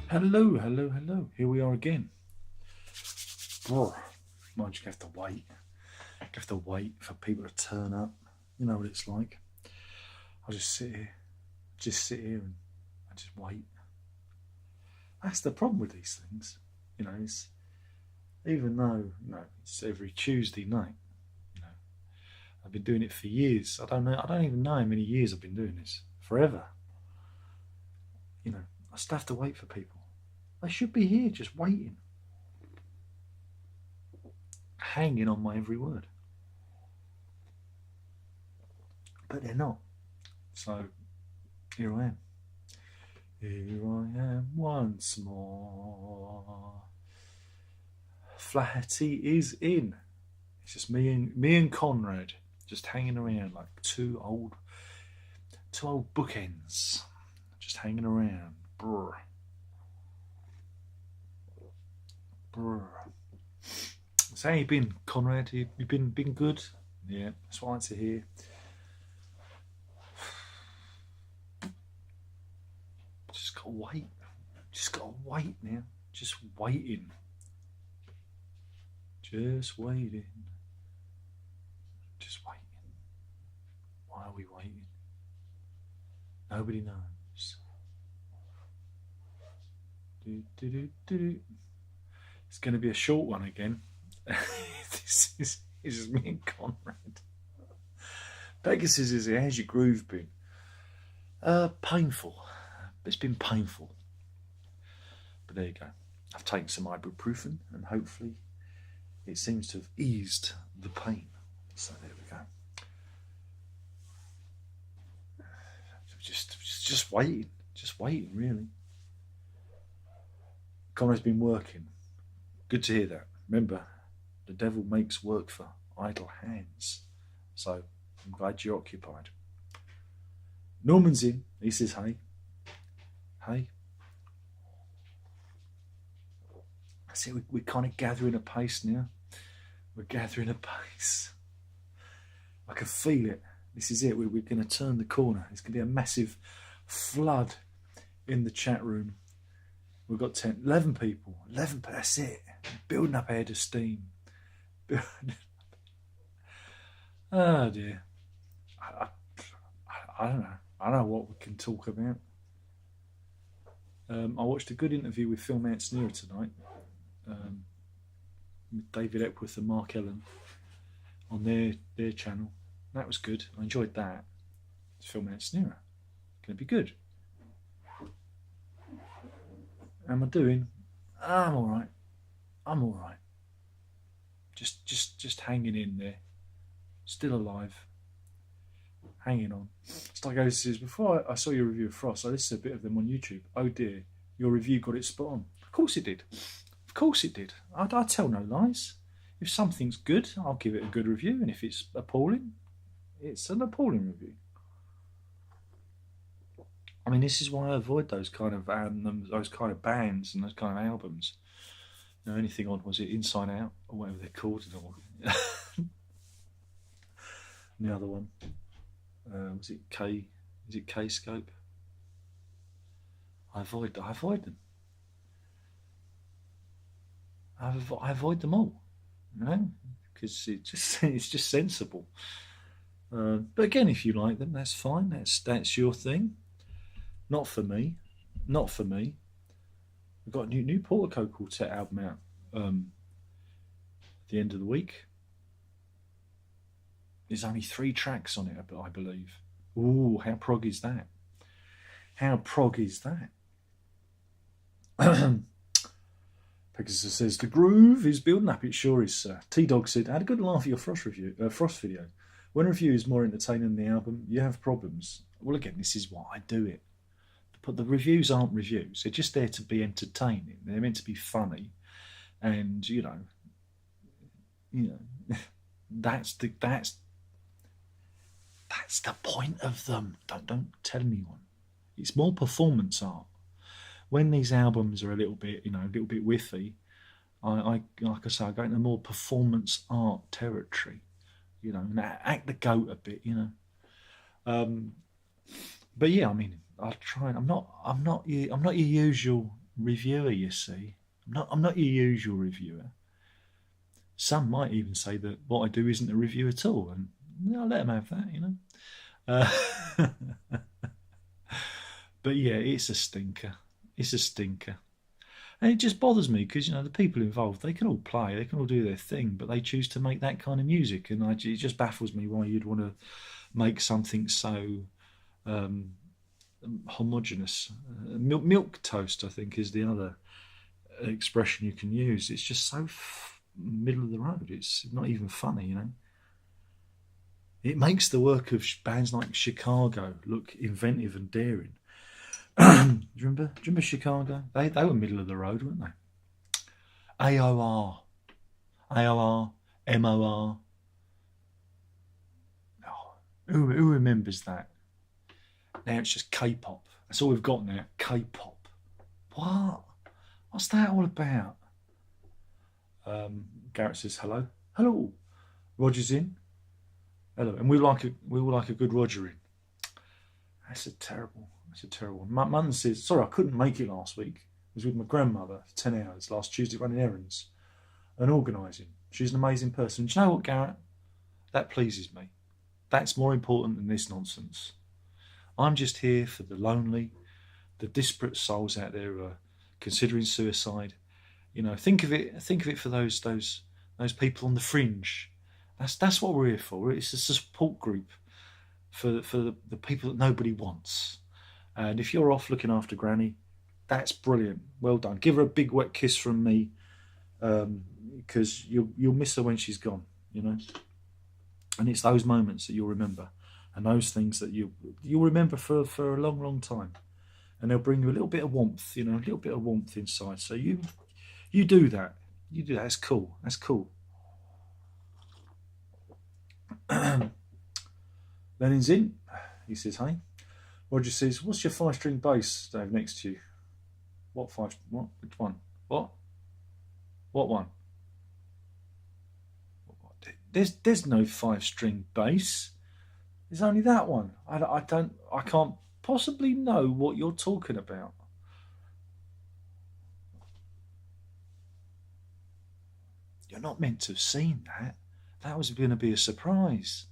Hello, hello, hello. Here we are again. Mind you, have to wait. You have to wait for people to turn up. You know what it's like. I'll just sit here and I just wait. That's the problem with these things. You know, it's even though, you know, it's every Tuesday night. You know, I've been doing it for years. I don't even know how many years I've been doing this. Forever. You know, I still have to wait for people. They should be here just waiting. Hanging on my every word. But they're not. So here I am. Here I am once more. Flatty is in. It's just me and Conrad just hanging around like two old bookends. Just hanging around. Brr. So how you been, Conrad? You been good? Yeah, that's what I like to hear. Just gotta wait. Just gotta wait now. Just waiting. Just waiting. Just waiting. Why are we waiting? Nobody knows. It's going to be a short one again. This is just me and Conrad. Pegasus is, how's your groove been? Painful. It's been painful. But there you go. I've taken some ibuprofen and hopefully it seems to have eased the pain. So there we go. Just waiting. Just waiting, really. Conrad's been working. Good to hear that. Remember, the devil makes work for idle hands. So I'm glad you're occupied. Norman's in. He says, hey. Hey. I see we're kind of gathering a pace now. We're gathering a pace. I can feel it. This is it. We're going to turn the corner. It's going to be a massive flood in the chat room. We've got 11 people. 11, that's it. Building up a head of steam. Oh dear. I don't know. I don't know what we can talk about. I watched a good interview with hmnj-xrpk tonight. With David Epworth and Mark Ellen on their channel. That was good. I enjoyed that. It's hmnj-xrpk. Going to be good. How am I doing? I'm all right. I'm all right. Just hanging in there. Still alive. Hanging on. Stargo says, before I saw your review of Frost, I listened to a bit of them on YouTube. Oh dear, your review got it spot on. Of course it did. Of course it did. I tell no lies. If something's good, I'll give it a good review, and if it's appalling, it's an appalling review. I mean, this is why I avoid those kind of those kind of bands and those kind of albums. You know, anything on, was it Inside Out or whatever they're called? The other one, was it K? Is it K-Scope? I avoid them. I avoid them all, you know, because it's just sensible. But again, if you like them, that's fine. That's your thing. Not for me. Not for me. We've got a new Portico Quartet album out at the end of the week. There's only 3 tracks on it, I believe. Ooh, how prog is that? How prog is that? Pegasus says, the groove is building up. It sure is, sir. T-Dog said, I had a good laugh at your Frost video. When a review is more entertaining than the album, you have problems. Well, again, this is why I do it. But the reviews aren't reviews. They're just there to be entertaining. They're meant to be funny. And, you know, that's the point of them. Don't tell anyone. It's more performance art. When these albums are a little bit whiffy, like I say, I go into more performance art territory, you know, and act the goat a bit, you know. But yeah, I mean, I try. I'm not your usual reviewer. You see, I'm not your usual reviewer. Some might even say that what I do isn't a review at all, and I'll let them have that, you know. But yeah, it's a stinker. It's a stinker. And it just bothers me because, you know, the people involved, they can all play, they can all do their thing, but they choose to make that kind of music. And it just baffles me why you'd want to make something so homogenous. Milk toast, I think, is the other expression you can use. It's just so middle of the road. It's not even funny, you know. It makes the work of bands like Chicago look inventive and daring. Do you remember Chicago? They were middle of the road, weren't they? AOR, MOR. Oh, who remembers that? Now it's just K-pop. That's all we've got now. K-pop. What? What's that all about? Garrett says hello. Hello. Roger's in. Hello. And we all like a good Roger in. That's a terrible one. Mum says, sorry, I couldn't make it last week. I was with my grandmother for 10 hours last Tuesday running errands and organising. She's an amazing person. Do you know what, Garrett? That pleases me. That's more important than this nonsense. I'm just here for the lonely, the disparate souls out there who are considering suicide. You know, think of it for those people on the fringe. That's what we're here for. It's a support group for the people that nobody wants. And if you're off looking after Granny, that's brilliant. Well done. Give her a big wet kiss from me, because you'll miss her when she's gone, you know. And it's those moments that you'll remember, and those things that you'll remember for a long, long time. And they'll bring you a little bit of warmth, you know, a little bit of warmth inside. So you do that. You do that. That's cool. That's cool. Lenin's in. He says, hey. Roger says, what's your 5-string bass, Dave, next to you? What 5? What? Which one? What? What one? There's no 5-string bass. There's only that one. I can't possibly know what you're talking about. You're not meant to have seen that. That was going to be a surprise.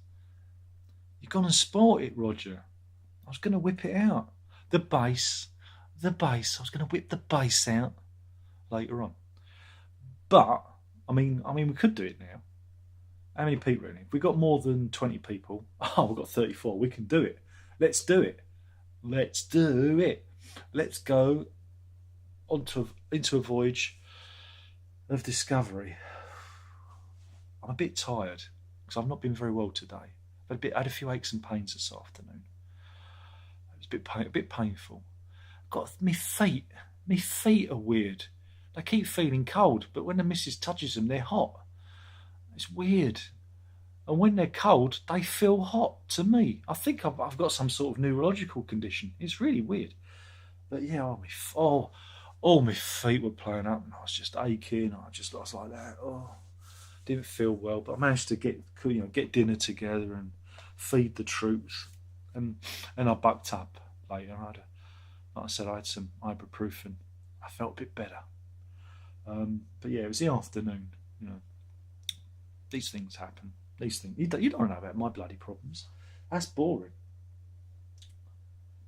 You've gone and sport it, Roger. I was going to whip it out. The bass. I was going to whip the bass out later on. But, I mean, we could do it now. How many people are in it? If we've got more than 20 people, we've got 34. We can do it. Let's do it. Let's do it. Let's go into a voyage of discovery. I'm a bit tired because I've not been very well today. I had a few aches and pains this afternoon. It was a bit painful. Got my feet. My feet are weird. They keep feeling cold, but when the missus touches them, they're hot. It's weird. And when they're cold, they feel hot to me. I think I've got some sort of neurological condition. It's really weird. But yeah, my feet were playing up, and I was just aching. I was like that. Didn't feel well, but I managed to get dinner together and feed the troops, and I bucked up later. Like I said, I had some ibuprofen. I felt a bit better. But yeah, it was the afternoon. You know, these things happen. These things you don't know about my bloody problems. That's boring.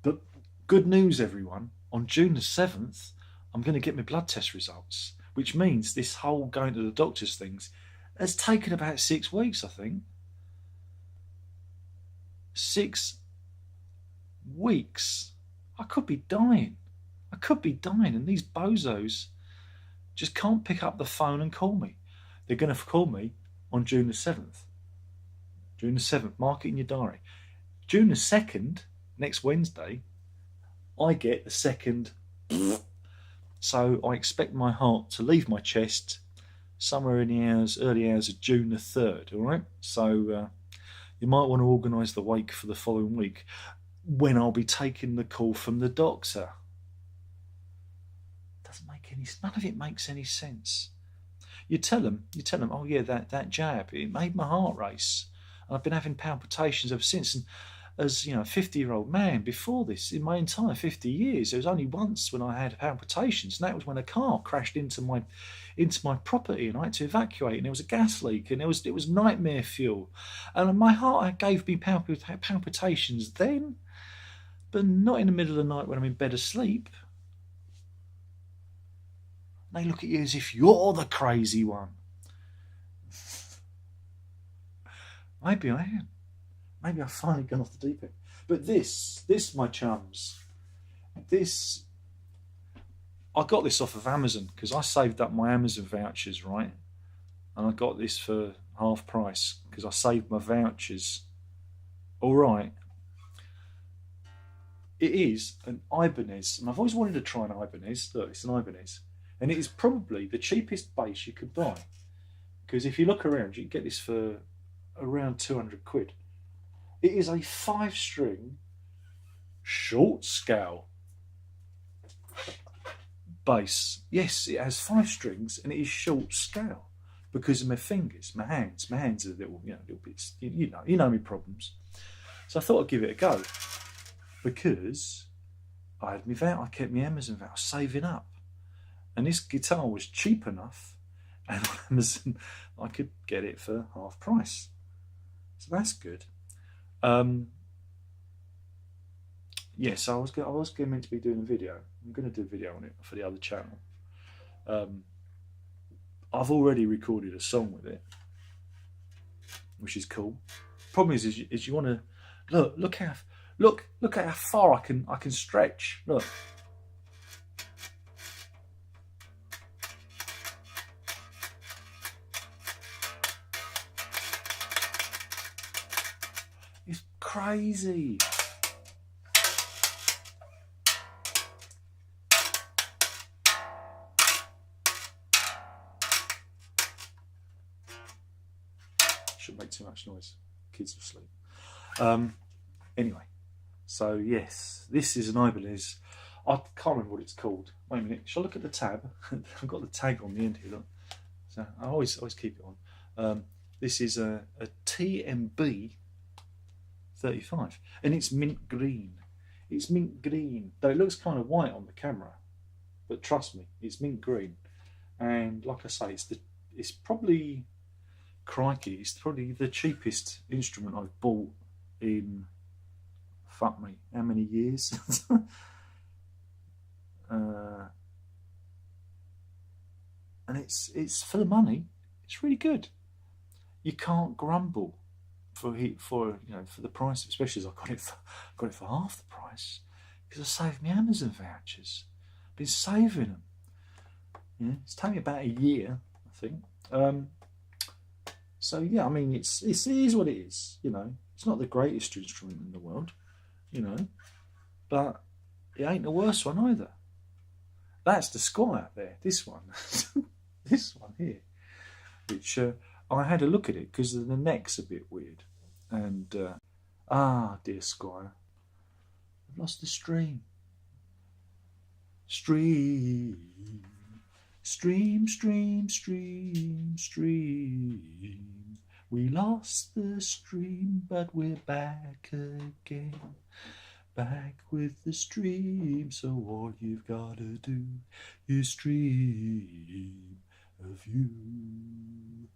But good news, everyone. On June the 7th, I'm going to get my blood test results, which means this whole going to the doctor's things has taken about 6 weeks, I think. 6 weeks. I could be dying. And these bozos just can't pick up the phone and call me. They're going to call me on June the 7th. June the 7th. Mark it in your diary. June the 2nd, next Wednesday, I get the second. So I expect my heart to leave my chest somewhere in the early hours of June the 3rd, all right? So you might want to organise the wake for the following week when I'll be taking the call from the doctor. None of it makes any sense. you tell them, oh yeah, that jab, it made my heart race. And I've been having palpitations ever since. And as a 50-year-old man, before this, in my entire 50 years, there was only once when I had palpitations, and that was when a car crashed into my property, and I had to evacuate, and there was a gas leak, and it was nightmare fuel, and my heart gave me palpitations then, but not in the middle of the night when I'm in bed asleep. They look at you as if you're the crazy one. Maybe I am. Maybe I've finally gone off the deep end. But this, my chums, I got this off of Amazon because I saved up my Amazon vouchers, right? And I got this for half price because I saved my vouchers. All right. It is an Ibanez, and I've always wanted to try an Ibanez. Look, it's an Ibanez. And it is probably the cheapest base you could buy. Because if you look around, you can get this for around 200 quid. It is a 5-string short scale bass. Yes, it has 5 strings and it is short scale because of my fingers, my hands. My hands are little bits. You know my problems. So I thought I'd give it a go because I had I kept my Amazon voucher, saving up, and this guitar was cheap enough, and on Amazon I could get it for half price. So that's good. Yes, I was meant to be doing a video. I'm going to do a video on it for the other channel. I've already recorded a song with it, which is cool. Problem is you want to look at how far I can stretch. Look. It's crazy. Shouldn't make too much noise. Kids are asleep. Anyway, so yes, this is an Ibanez. I can't remember what it's called. Wait a minute. Shall I look at the tab? I've got the tag on the end here. Look. So I always keep it on. This is a TMB-35, and it's mint green. It's mint green, though it looks kind of white on the camera, but trust me, it's mint green. And like I say, it's probably, crikey, it's probably the cheapest instrument I've bought in, fuck me, how many years? And it's for the money. It's really good. You can't grumble for the price, especially as I got it for half the price, because I saved my Amazon vouchers. I've been saving them. Yeah, it's taken me about a year, I think. So yeah, I mean, it is what it is. It's not the greatest instrument in the world, but it ain't the worst one either. That's the Squire there. This one, this one here, which I had a look at it because the neck's a bit weird, and dear Squire, I've lost the stream. Stream, stream, stream, stream, stream. We lost the stream, but we're back again. Back with the stream, so all you've got to do is stream a view.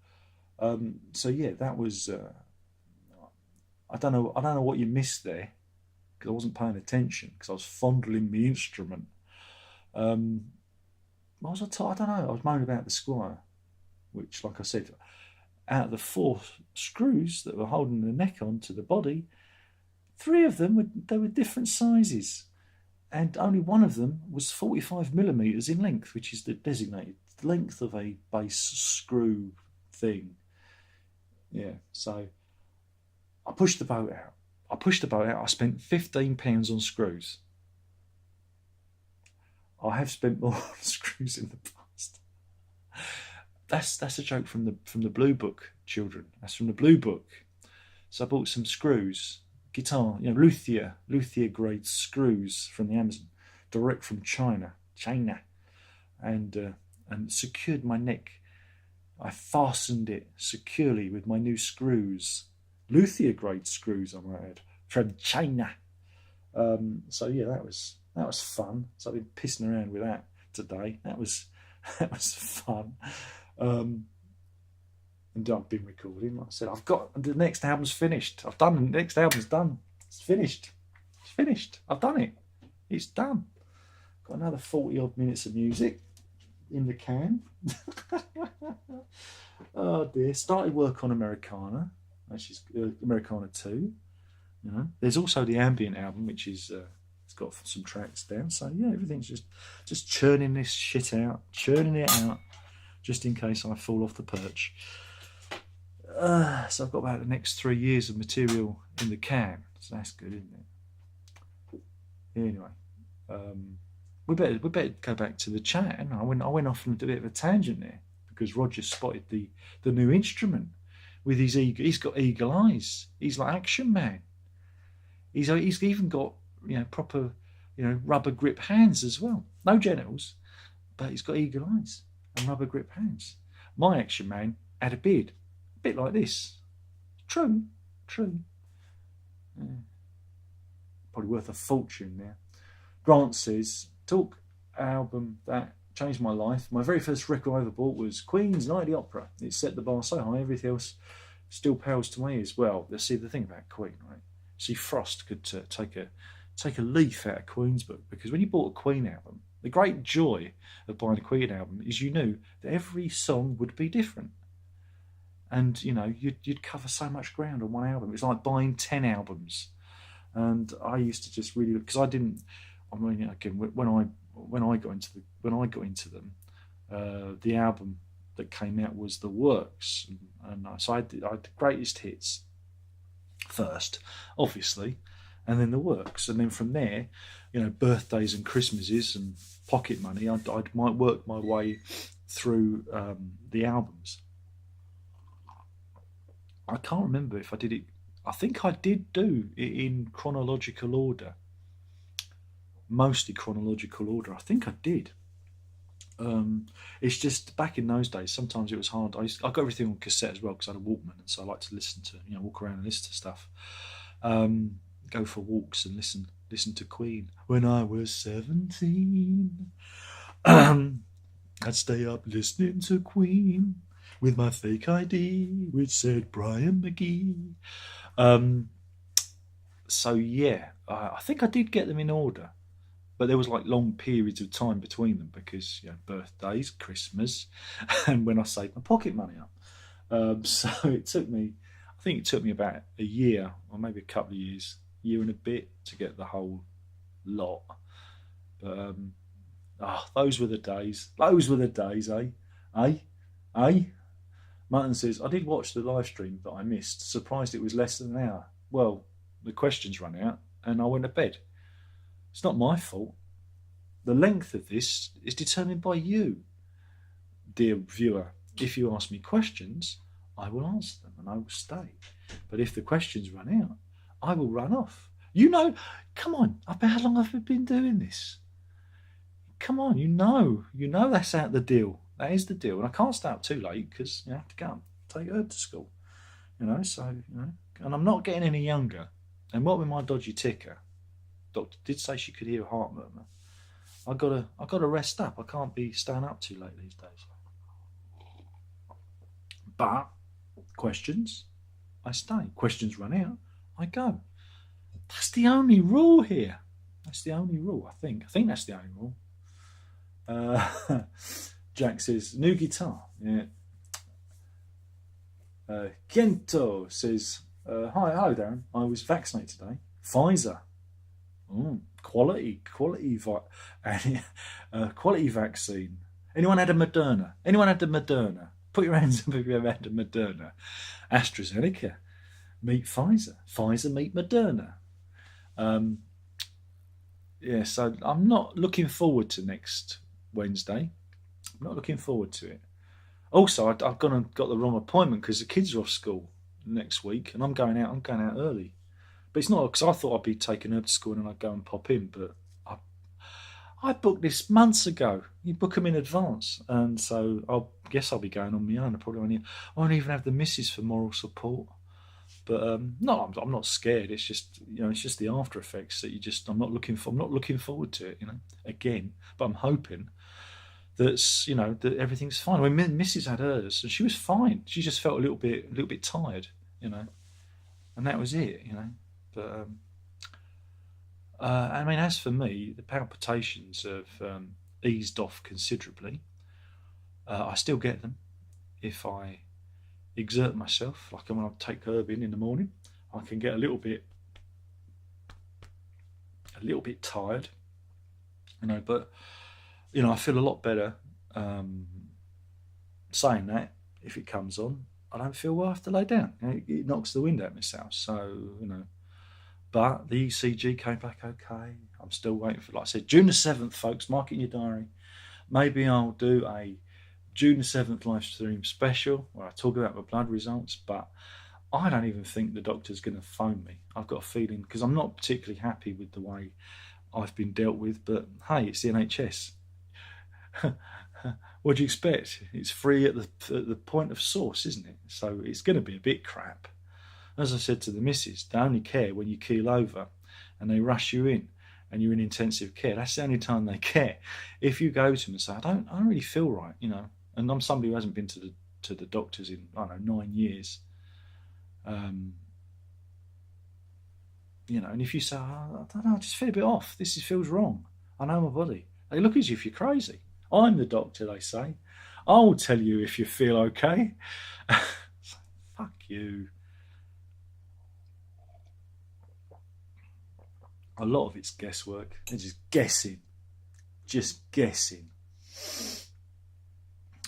So yeah, that was. I don't know what you missed there, because I wasn't paying attention because I was fondling the instrument. What was I I don't know. I was moaning about the Squire, which, like I said, out of the 4 screws that were holding the neck on to the body, 3 of them were different sizes, and only one of them was 45mm in length, which is the designated length of a bass screw thing. Yeah, so I pushed the boat out. I spent £15 on screws. I have spent more on screws in the past. That's a joke from the Blue Book, children. That's from the Blue Book. So I bought some screws, guitar, luthier grade screws from the Amazon, direct from China, and secured my neck I fastened it securely with my new screws, luthier grade screws, I might add, from China. So yeah, that was fun. So I've been pissing around with that today. That was fun. And I've been recording. Like I said, I've got the next album's finished. I've done the next album's done. It's finished. It's finished. I've done it. It's done. Got another 40 odd minutes of music in the can. Oh dear. Started work on Americana, which is Americana 2. You know, there's also the ambient album, which is it's got some tracks down. So yeah, everything's just churning this shit out, churning it out, just in case I fall off the perch. So I've got about the next 3 years of material in the can. So that's good, isn't it? Anyway, we better go back to the chat. And I went off on a bit of a tangent there because Roger spotted the new instrument with his he's got eagle eyes. He's like Action Man. He's even got, you know, proper, you know, rubber grip hands as well. No genitals, but he's got eagle eyes and rubber grip hands. My Action Man had a beard, a bit like this. True. Yeah. Probably worth a fortune there. Grant says, talk album that changed my life. My very first record I ever bought was Queen's Night at the Opera. It set the bar so high, everything else still pales to me as well. Let's see the thing about Queen, right? See, Frost could take a leaf out of Queen's book, because when you bought a Queen album, the great joy of buying a Queen album is you knew that every song would be different. And, you know, you'd cover so much ground on one album. It was like buying 10 albums. And I used to just really, because I mean, again, when I got into them, the album that came out was The Works, and so I had the greatest hits first, obviously, and then The Works, and then from there, you know, birthdays and Christmases and pocket money, I might work my way through the albums. I can't remember if I did it. I think I did do it in chronological order. Mostly chronological order. I think I did. It's just back in those days, sometimes it was hard. I got everything on cassette as well because I had a Walkman, and so I like to listen to, you know, walk around and listen to stuff. Go for walks and listen to Queen. When I was 17, I'd stay up listening to Queen with my fake ID, which said Brian McGee. So yeah, I think I did get them in order, but there was like long periods of time between them because, you know, birthdays, Christmas, and when I saved my pocket money up. So it took me, I think it took me about a year or maybe a couple of years, year and a bit, to get the whole lot. But those were the days. Those were the days, eh? Martin says, I did watch the live stream that I missed. Surprised it was less than an hour. Well, the questions ran out and I went to bed. It's not my fault. The length of this is determined by you, dear viewer. If you ask me questions, I will answer them and I will stay. But if the questions run out, I will run off. You know, come on, how long have we been doing this? Come on, you know that's out the deal. That is the deal. And I can't stay up too late because you have to go and take her to school. You know, so, you know, and I'm not getting any younger. And what with my dodgy ticker, doctor did say she could hear a heart murmur. I gotta rest up. I can't be staying up too late these days. But questions, I stay. Questions run out, I go. That's the only rule here. That's the only rule, I think. I think that's the only rule. Jack says, new guitar. Yeah. Kento says, hi Darren. I was vaccinated today. Pfizer. Quality vaccine. Anyone had a Moderna? Put your hands up if you ever had a Moderna. AstraZeneca. Meet Pfizer. Pfizer meet Moderna. Yeah, so I'm not looking forward to next Wednesday. I'm not looking forward to it. Also, I've got the wrong appointment because the kids are off school next week, and I'm going out early. But it's not because I thought I'd be taking her to school and then I'd go and pop in. But I booked this months ago. You book them in advance, and so I guess I'll be going on my own. I won't even have the missus for moral support. But no, I'm not scared. It's just it's just the after effects that I'm not looking forward to it. Again. But I'm hoping that everything's fine. I mean, Mrs. had hers, and she was fine. She just felt a little bit tired, and that was it. But I mean, as for me, the palpitations have eased off considerably. I still get them if I exert myself, like when I take herb in the morning. I can get a little bit tired, but I feel a lot better. Saying that, if it comes on, I don't feel well. I have to lay down. It knocks the wind out of myself. So but the ECG came back okay. I'm still waiting for, like I said, June the 7th, folks. Mark it in your diary. Maybe I'll do a June the 7th live stream special where I talk about my blood results, but I don't even think the doctor's going to phone me. I've got a feeling, because I'm not particularly happy with the way I've been dealt with, but hey, it's the NHS. What do you expect? It's free at the point of source, isn't it? So it's going to be a bit crap. As I said to the missus, they only care when you keel over and they rush you in and you're in intensive care. That's the only time they care. If you go to them and say, I don't really feel right, and I'm somebody who hasn't been to the doctors in, 9 years. And if you say, I don't know, I just feel a bit off. This feels wrong. I know my body. They look at you if you're crazy. I'm the doctor, they say. I'll tell you if you feel okay. Fuck you. A lot of it's guesswork. They're just guessing.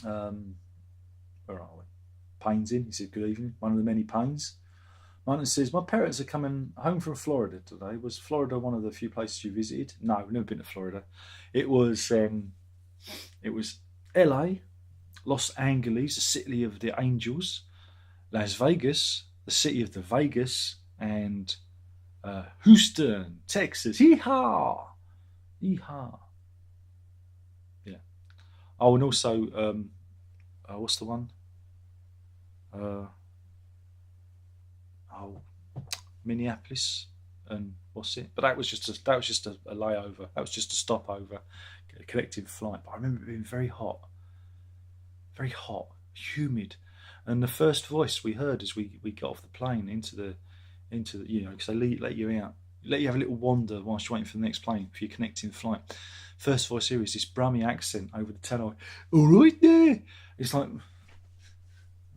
Where are we? Payne's in. He said, good evening. One of the many Paynes. Martin says, my parents are coming home from Florida today. Was Florida one of the few places you visited? No, I've never been to Florida. It was LA, Los Angeles, the city of the angels, Las Vegas, the city of the Vegas, and Houston, Texas. Yeehaw! Yeehaw. Yeah. Oh, and also, what's the one? Minneapolis, and what's it? But that was just a layover. That was just a stopover, a connecting flight. But I remember it being very hot, humid, and the first voice we heard as we got off the plane into the because they let you out, let you have a little wander whilst you're waiting for the next plane for your connecting flight. First voice here is this Brummy accent over the tannoy. All right there. It's like,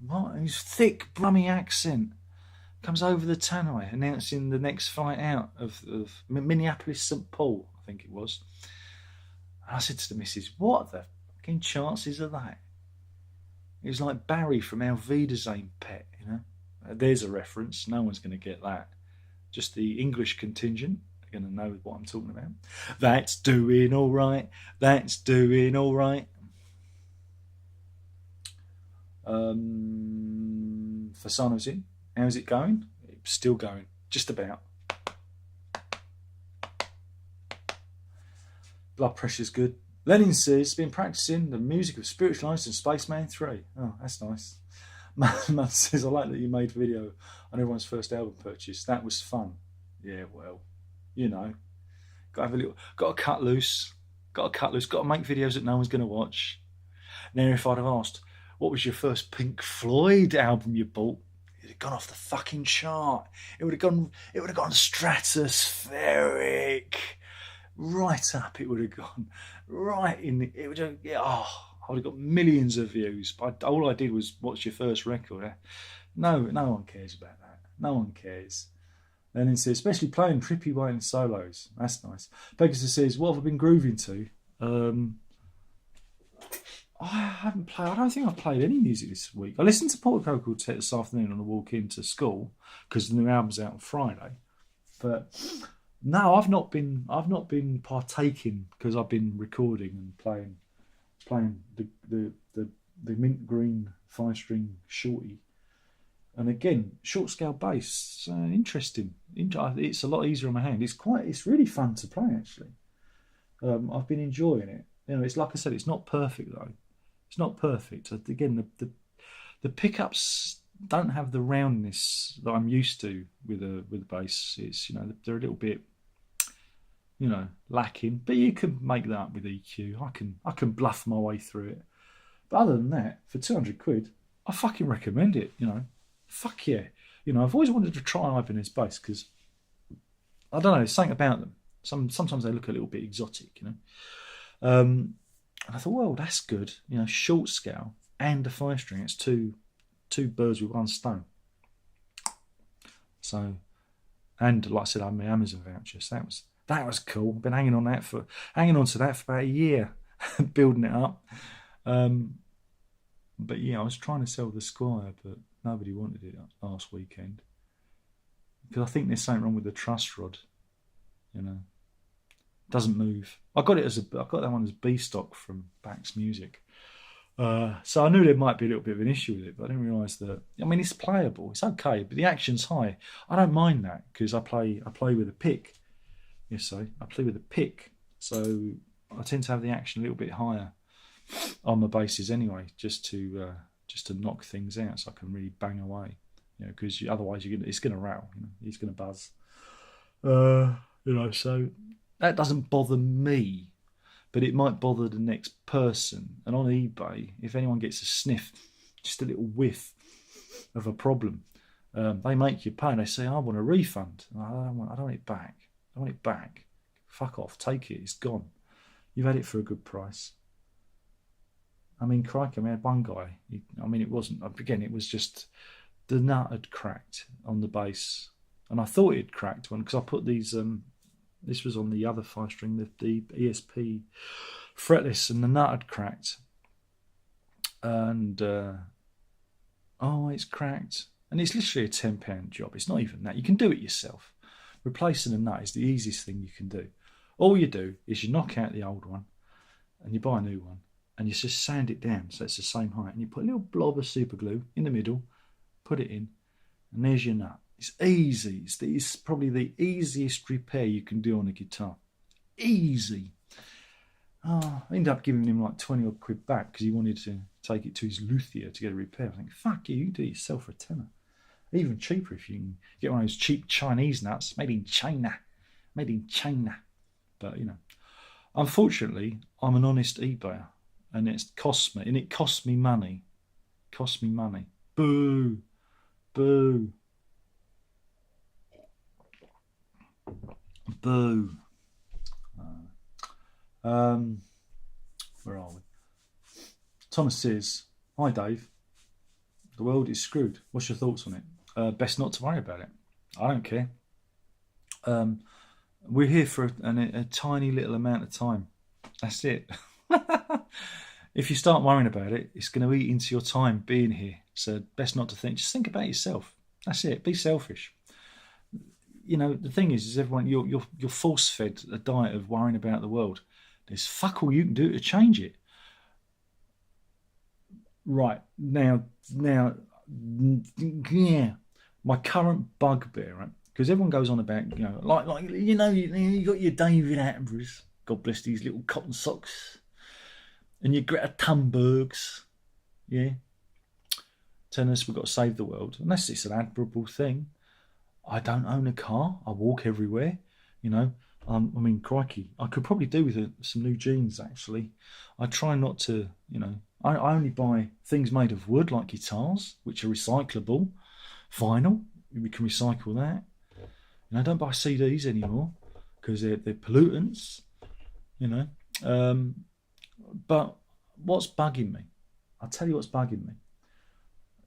what? His thick Brummy accent comes over the tannoy, announcing the next flight out of Minneapolis, St. Paul, I think it was. And I said to the missus, what the fucking chances of that? It was like Barry from Our Wiedersehen Pet, There's a reference. No one's going to get that. Just the English contingent are going to know what I'm talking about. That's doing all right. That's doing all right. Fasano's in. How's it going? It's still going. Just about. Blood pressure's good. Lenin says, been practicing the music of Spiritualized and Spaceman 3. Oh, that's nice. Man says, I like that you made a video on everyone's first album purchase. That was fun. Yeah, well, got to cut loose. Got to make videos that no one's going to watch. Now, if I'd have asked, what was your first Pink Floyd album you bought? It'd have gone off the fucking chart. It would have gone stratospheric. Right up, it would have gone. Right in, it would have, I would have got millions of views. But all I did was watch your first record. No one cares about that. No one cares. And then says, especially playing trippy wine solos. That's nice. Pegasus says, what have I been grooving to? I haven't played. I don't think I've played any music this week. I listened to Portico Quartet this afternoon on the walk into school because the new album's out on Friday. But no, I've not been partaking because I've been recording and playing the mint green 5-string Shorty. And again, short scale bass, interesting. It's a lot easier on my hand. It's really fun to play actually. I've been enjoying it. You know, it's like I said, it's not perfect though. It's not perfect. Again, the pickups don't have the roundness that I'm used to with a bass. It's, you know, they're a little bit, you know, lacking. But you can make that up with EQ. I can bluff my way through it. But other than that, for 200 quid, I fucking recommend it. You know, fuck yeah. You know, I've always wanted to try Ibanez bass because I don't know, there's something about them. Sometimes they look a little bit exotic, you know. And I thought, well, that's good. You know, short scale and a 5-string. It's two birds with one stone. So, and like I said, I had my Amazon voucher. So that was cool. I've been hanging on to that for about a year, building it up. But yeah, I was trying to sell the Squire, but nobody wanted it last weekend because I think there's something wrong with the truss rod. You know, doesn't move. I got that one as B stock from Bax Music. So I knew there might be a little bit of an issue with it, but I didn't realise that. I mean, it's playable, it's okay, but the action's high. I don't mind that because I play with a pick. Yes, so I play with a pick, so I tend to have the action a little bit higher on my basses anyway, just to knock things out, so I can really bang away. You know, because otherwise it's going to rattle. You know, it's going to buzz. You know, so that doesn't bother me. But it might bother the next person. And on eBay, if anyone gets a sniff, just a little whiff of a problem, they make you pay. They say, I want a refund. I don't want it back. I want it back. Fuck off. Take it. It's gone. You've had it for a good price. I mean, crikey, I had one guy. It wasn't, again, it was just the nut had cracked on the bass. And I thought it had cracked one because I put these... this was on the other 5-string, the ESP fretless, and the nut had cracked. And, it's cracked. And it's literally a £10 job. It's not even that. You can do it yourself. Replacing a nut is the easiest thing you can do. All you do is you knock out the old one and you buy a new one and you just sand it down so it's the same height. And you put a little blob of super glue in the middle, put it in, and there's your nut. It's easy. It's probably the easiest repair you can do on a guitar. Easy. I ended up giving him like 20 odd quid back because he wanted to take it to his luthier to get a repair. I think, fuck you do it yourself for a tenner. Even cheaper if you can get one of those cheap Chinese nuts made in China. Made in China. But, you know, unfortunately, I'm an honest eBayer and it costs me money. Cost me money. Boo. Boo. Boo. Where are we? Thomas says, hi Dave, the world is screwed. What's your thoughts on it? Best not to worry about it. I don't care. We're here for a tiny little amount of time. That's it. If you start worrying about it, it's going to eat into your time being here. So best not to think. Just think about yourself. That's it. Be selfish. You know, the thing is everyone, you're force-fed a diet of worrying about the world. There's fuck all you can do to change it. Right, now, yeah, my current bugbear, right? Because everyone goes on about, you know, you got your David Attenboroughs, God bless these little cotton socks, and your Greta Thunbergs, yeah, telling us we've got to save the world. And it's an admirable thing. I don't own a car. I walk everywhere, you know. I mean, crikey, I could probably do with some new jeans, actually. I try not to, you know, I only buy things made of wood, like guitars, which are recyclable. Vinyl, we can recycle that. You know, I don't buy CDs anymore because they're pollutants, you know. But what's bugging me? I'll tell you what's bugging me.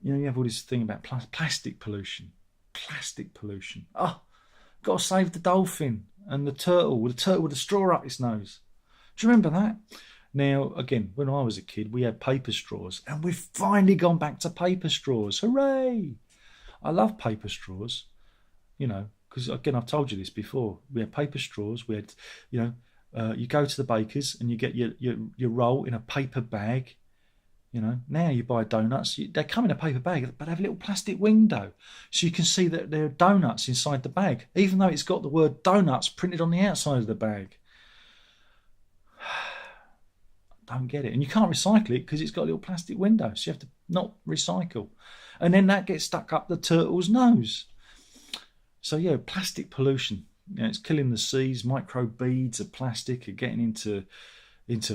You know, you have all this thing about plastic pollution. Plastic pollution. Oh, got to save the dolphin and the turtle with a straw up its nose. Do you remember that? Now, again, when I was a kid, we had paper straws, and we've finally gone back to paper straws. Hooray! I love paper straws, you know, because, again, I've told you this before. We had paper straws. We had, you know, you go to the baker's and you get your roll in a paper bag. You know, now you buy donuts, they come in a paper bag, but they have a little plastic window. So you can see that there are donuts inside the bag, even though it's got the word donuts printed on the outside of the bag. don't get it. And you can't recycle it because it's got a little plastic window, so you have to not recycle. And then that gets stuck up the turtle's nose. So yeah, plastic pollution. You know, it's killing the seas. Micro beads of plastic are getting into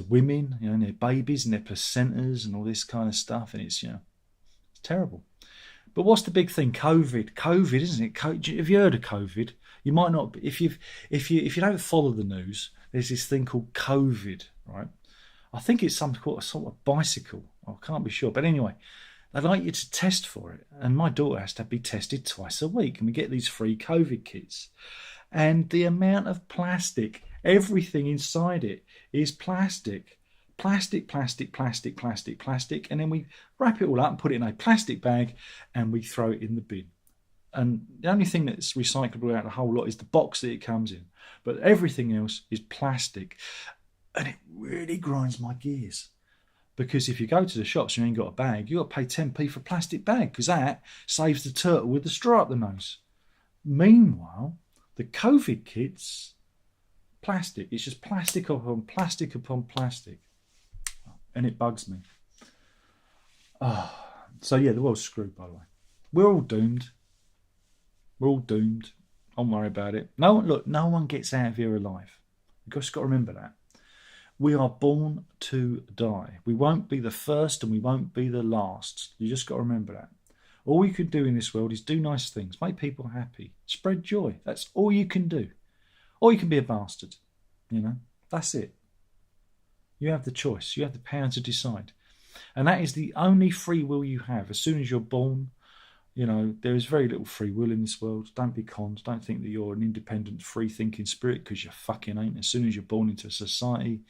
women, you know, and their babies and their placentas and all this kind of stuff. And it's, you know, it's terrible. But what's the big thing? COVID, isn't it? Have you heard of COVID? You might not. If you don't follow the news, there's this thing called COVID, right? I think it's some sort of bicycle. I can't be sure, but anyway, they'd like you to test for it. And my daughter has to be tested twice a week, and we get these free COVID kits. And the amount of plastic, everything inside it is plastic. Plastic, and then we wrap it all up and put it in a plastic bag and we throw it in the bin. And the only thing that's recyclable out of the whole lot is the box that it comes in. But everything else is plastic. And it really grinds my gears. Because if you go to the shops and you ain't got a bag, you've got to pay 10p for a plastic bag, because that saves the turtle with the straw up the nose. Meanwhile, the COVID kits, plastic. It's just plastic upon plastic upon plastic. And it bugs me. So yeah, the world's screwed, by the way. We're all doomed. We're all doomed. Don't worry about it. No one gets out of here alive. You've just got to remember that. We are born to die. We won't be the first and we won't be the last. You just got to remember that. All you can do in this world is do nice things, make people happy, spread joy. That's all you can do. Or you can be a bastard. You know, that's it. You have the choice. You have the power to decide. And that is the only free will you have. As soon as you're born, you know, there is very little free will in this world. Don't be cons. Don't think that you're an independent, free-thinking spirit, because you fucking ain't. As soon as you're born into a society,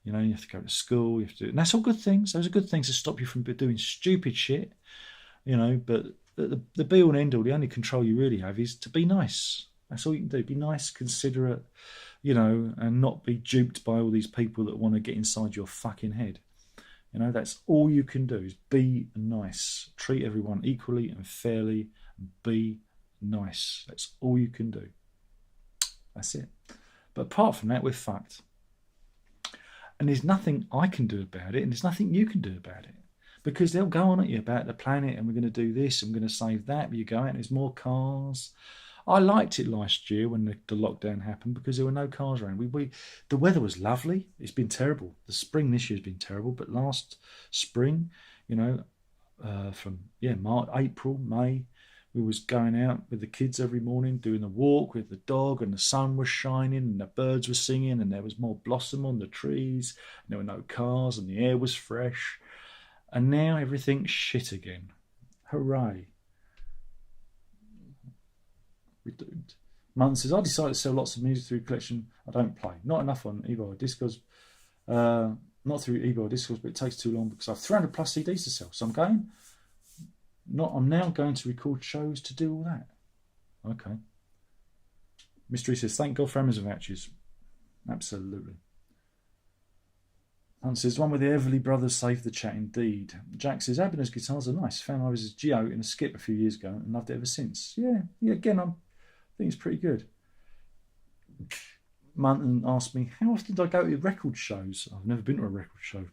you know, you have to go to school. You have to, and that's all good things. Those are good things to stop you from doing stupid shit, you know. But the be-all and end-all, the only control you really have is to be nice. That's all you can do. Be nice, considerate, you know, and not be duped by all these people that want to get inside your fucking head. You know, that's all you can do, is be nice. Treat everyone equally and fairly. And be nice. That's all you can do. That's it. But apart from that, we're fucked. And there's nothing I can do about it, and there's nothing you can do about it. Because they'll go on at you about the planet, and we're going to do this, and we're going to save that, but you go out and there's more cars. I liked it last year when the lockdown happened, because there were no cars around. The weather was lovely. It's been terrible. The spring this year has been terrible, but last spring, you know, from March, April, May, we was going out with the kids every morning, doing a walk with the dog, and the sun was shining, and the birds were singing, and there was more blossom on the trees, and there were no cars, and the air was fresh. And now everything's shit again. Hooray. We're doomed. Munn says, I decided to sell lots of music through collection I don't play. Not enough on eBay or Discos. Not through eBay or Discos, but it takes too long because I've 300 plus CDs to sell. So I'm now going to record shows to do all that. Okay. Mystery says, thank God for Amazon vouchers. Absolutely. Hunt says, one with the Everly brothers saved the chat indeed. Jack says, Abin's guitars are nice. Found I was a Geo in a skip a few years ago and loved it ever since. Yeah, again, I think it's pretty good. Munton asked me, how often do I go to record shows? I've never been to a record show.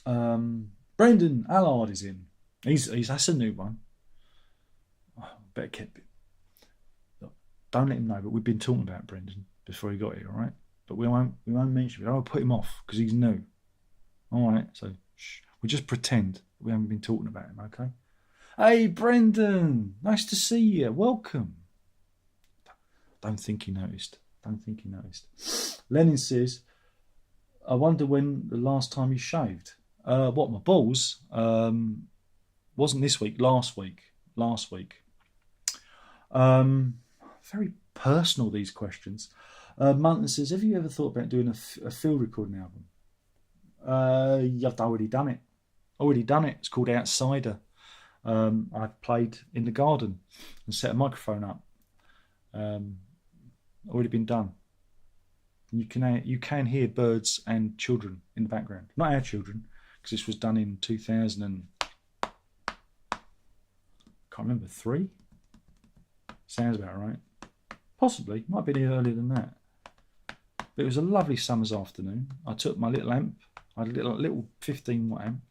Brendan Allard is in. That's a new one. Oh, better keep it. Don't let him know, but we've been talking about Brendan before he got here, all right? But we won't mention it. I won't put him off because he's new. All right, so we just pretend we haven't been talking about him, okay? Hey, Brendan, nice to see you. Welcome. Don't think he noticed. Lenin says, I wonder when the last time you shaved. What, my balls? Wasn't this week, last week. Very personal, these questions. Munton says, have you ever thought about doing a field recording album? I've already done it. It's called Outsider. I played in the garden and set a microphone up. Already been done. You can hear birds and children in the background. Not our children, because this was done in 2000 and can't remember, 3? Sounds about right. Possibly, might be earlier than that. But it was a lovely summer's afternoon. I took my little amp, I had a little 15 watt amp,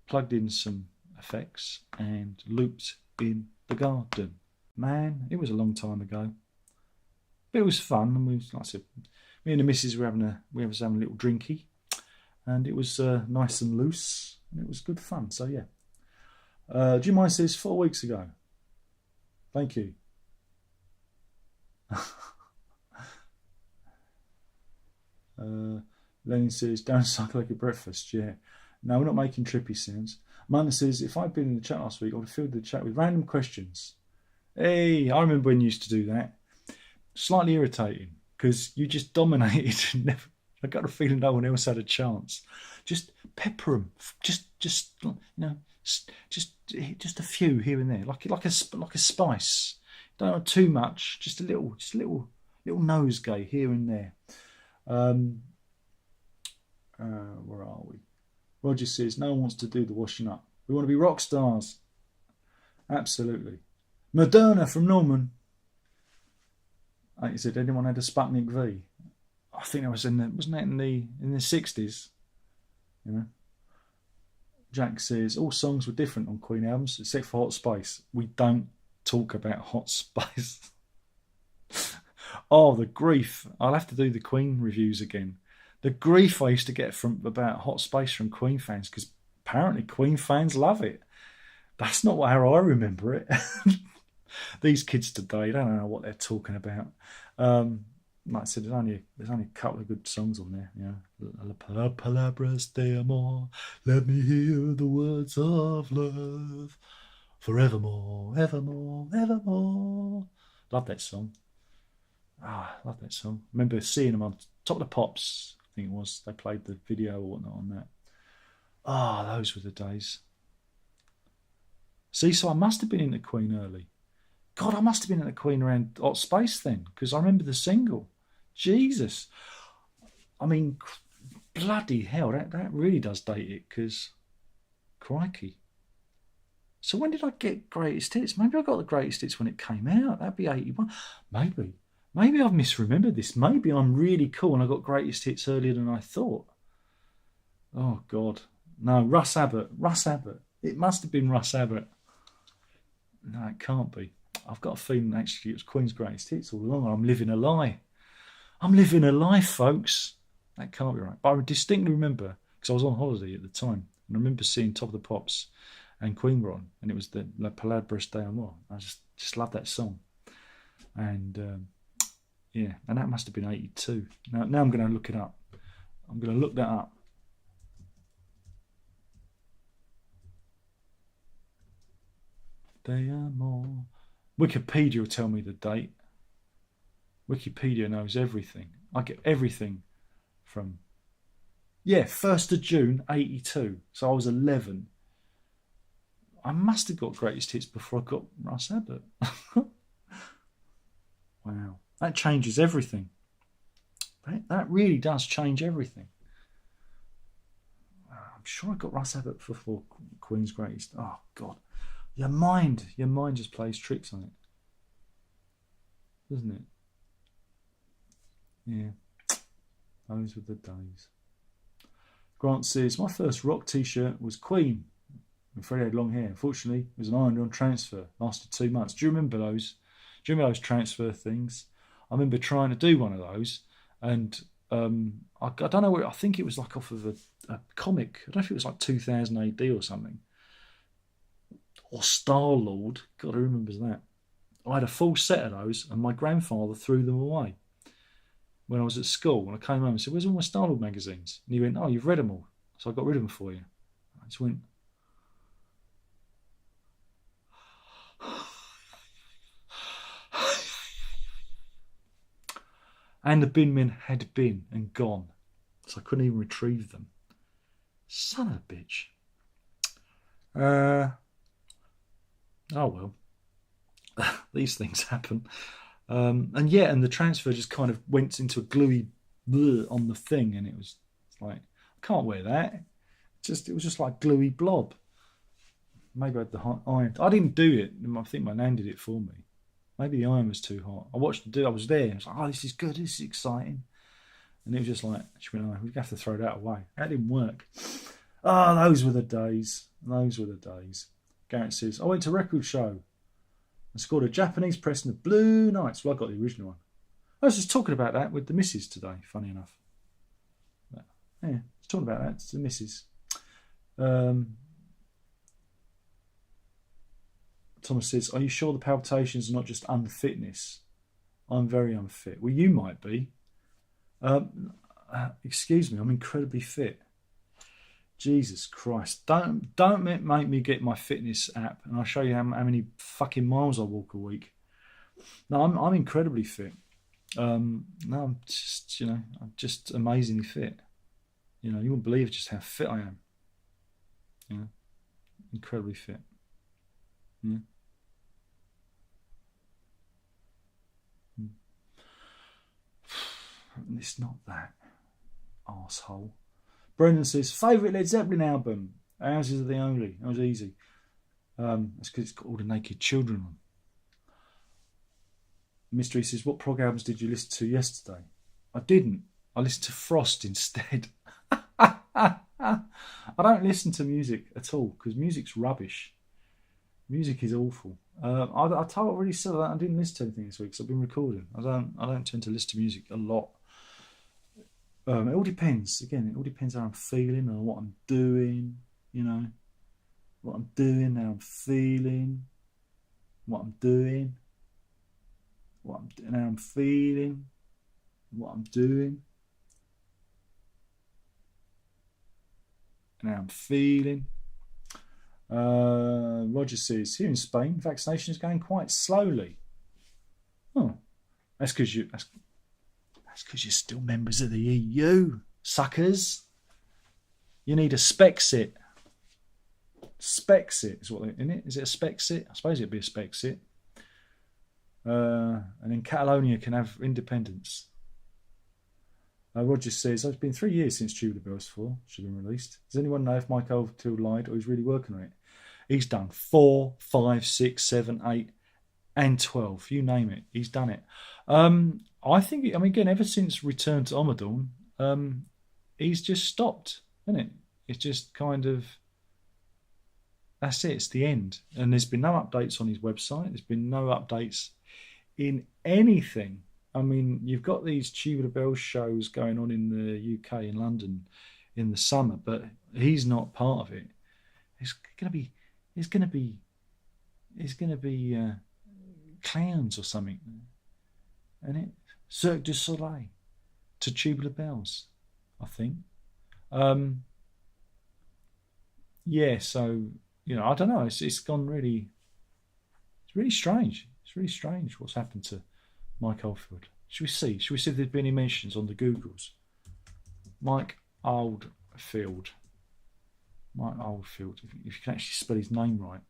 plugged in some effects and looped in the garden. Man, it was a long time ago. But it was fun, and like I said, me and the missus were having a little drinky, and it was nice and loose, and it was good fun. So yeah. Do you mind says 4 weeks ago? Thank you. Lenny says, don't suck like a breakfast. Yeah. No, we're not making trippy sounds. Mona says, if I'd been in the chat last week, I would have filled the chat with random questions. Hey, I remember when you used to do that. Slightly irritating, because you just dominated. I got a feeling no one else had a chance. Just pepper them. Just you know, just a few here and there, like a spice. Don't want too much. Just a little nosegay here and there. Where are we? Roger says no one wants to do the washing up. We want to be rock stars. Absolutely. Moderna from Norman. Like you said, anyone had a Sputnik V? I think that was wasn't that in the 60s? You know. Jack says all songs were different on Queen albums except for Hot Space. We don't talk about Hot Space. Oh, the grief! I'll have to do the Queen reviews again. The grief I used to get from about Hot Space from Queen fans, because apparently Queen fans love it. That's not how I remember it. These kids today don't know what they're talking about. Like I said, there's only a couple of good songs on there. You know, palabras de amor, let me hear the words of love, forevermore, evermore, evermore. Love that song. I love that song. I remember seeing them on Top of the Pops. I think it was. They played the video or whatnot on that. Those were the days. See, so I must have been into Queen early. God, I must have been into Queen around Hot Space then, because I remember the single. Jesus. I mean, bloody hell, that really does date it, because crikey. So when did I get Greatest Hits? Maybe I got the Greatest Hits when it came out. That'd be 81. Maybe I've misremembered this. Maybe I'm really cool and I got Greatest Hits earlier than I thought. Oh, God. No, Russ Abbott. It must have been Russ Abbott. No, it can't be. I've got a feeling actually it was Queen's Greatest Hits all along. I'm living a lie. I'm living a life, folks. That can't be right. But I distinctly remember, because I was on holiday at the time, and I remember seeing Top of the Pops and Queen were on, and it was the La Palabras de Amor. I just love that song. And yeah, and that must have been 82. Now I'm going to look it up. I'm going to look that up. De Amor. Wikipedia will tell me the date. Wikipedia knows everything. I get everything from, 1st of June 82. So I was 11. I must have got Greatest Hits before I got Russ Abbott. Wow. That changes everything. That really does change everything. I'm sure I got Russ Abbott before Queen's Greatest. Oh, God. Your mind just plays tricks on it, doesn't it? Yeah, those were the days. Grant says, my first rock t-shirt was Queen when Freddie had long hair. Unfortunately, it was an ironed-on transfer. Lasted 2 months. Do you remember those? Do you remember those transfer things? I remember trying to do one of those, and I don't know where. I think it was like off of a comic. I don't know if it was like 2000 AD or something. Or Star-Lord, God, who remembers that? I had a full set of those, and my grandfather threw them away when I was at school. When I came home and said, where's all my Star-Lord magazines? And he went, oh, you've read them all. So I got rid of them for you. I just went, and the bin men had been and gone. So I couldn't even retrieve them. Son of a bitch. Oh well, these things happen. And the transfer just kind of went into a gluey bleh on the thing, and it was like, I can't wear that. It was just like gluey blob. Maybe I had the iron. I didn't do it. I think my nan did it for me. Maybe the iron was too hot. I watched her do. I was there. I was like, oh, this is good. This is exciting. And it was just like, she went, oh, we're going to have to throw that away. That didn't work. Oh, those were the days. Those were the days. Garrett says, I went to a record show and scored a Japanese pressing of Blue Nights. Well, I got the original one. I was just talking about that with the missus today, funny enough. But, yeah, I was talking about that to the missus. Thomas says, are you sure the palpitations are not just unfitness? I'm very unfit. Well, you might be. Excuse me, I'm incredibly fit. Jesus Christ. Don't make me get my fitness app and I'll show you how many fucking miles I walk a week. No, I'm incredibly fit. No, I'm just, I'm just amazingly fit. You wouldn't believe just how fit I am. Incredibly fit. Yeah. It's not that. Arsehole. Brendan says, favourite Led Zeppelin album? Ours is the only. That was easy. That's because it's got all the naked children on. Mystery says, what prog albums did you listen to yesterday? I didn't. I listened to Frost instead. I don't listen to music at all because music's rubbish. Music is awful. I already said that I didn't listen to anything this week because I've been recording. I don't tend to listen to music a lot. It all depends. Again, it all depends how I'm feeling or what I'm doing. What I'm doing, how I'm feeling, what I'm doing, how I'm feeling, what I'm doing, and how I'm feeling. Roger says, here in Spain, vaccination is going quite slowly. Oh, that's because you're still members of the EU, suckers. You need a Spexit. Spexit is what they're in it. Is it a Spexit? I suppose it'd be a Spexit. And then Catalonia can have independence. Roger says, it's been 3 years since Tubular Bells 4 should have been released. Does anyone know if Mike Oldfield lied or he's really working on it? He's done 4, 5, 6, 7, 8, and 12. You name it. He's done it. I think, again, ever since Return to Omadorn, he's just stopped, isn't it? It's just kind of, that's it. It's the end. And there's been no updates on his website. There's been no updates in anything. You've got these Tubular Bells shows going on in the UK, in London, in the summer, but he's not part of it. It's going to be clowns or something, isn't it? Cirque du Soleil to Tubular Bells, I think. Yeah, so I don't know. It's gone really. It's really strange. It's really strange what's happened to Mike Oldfield. Should we see if there's been any mentions on the Googles? Mike Oldfield. Mike Oldfield. If you can actually spell his name right.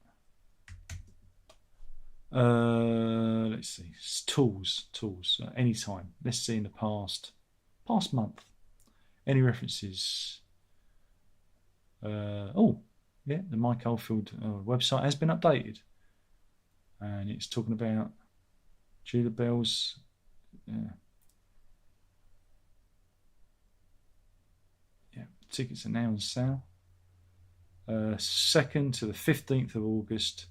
Let's see. Tools. Anytime. Let's see in the past month. Any references? Yeah, the Mike Oldfield website has been updated, and it's talking about Tubular Bells. Yeah, tickets are now on sale. 2nd to the 15th of August.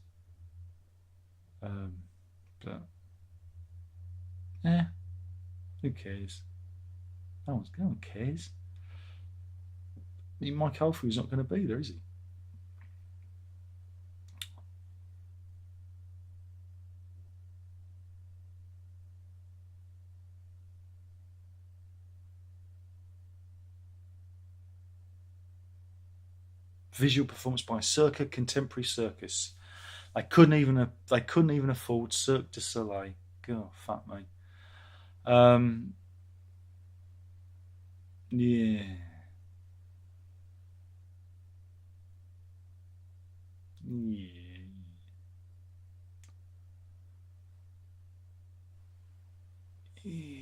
But who cares? No one cares. Mike Oldfield's not going to be there, is he? Visual performance by Circa Contemporary Circus. They couldn't even afford Cirque du Soleil. God, fuck me. Yeah. Yeah. Yeah.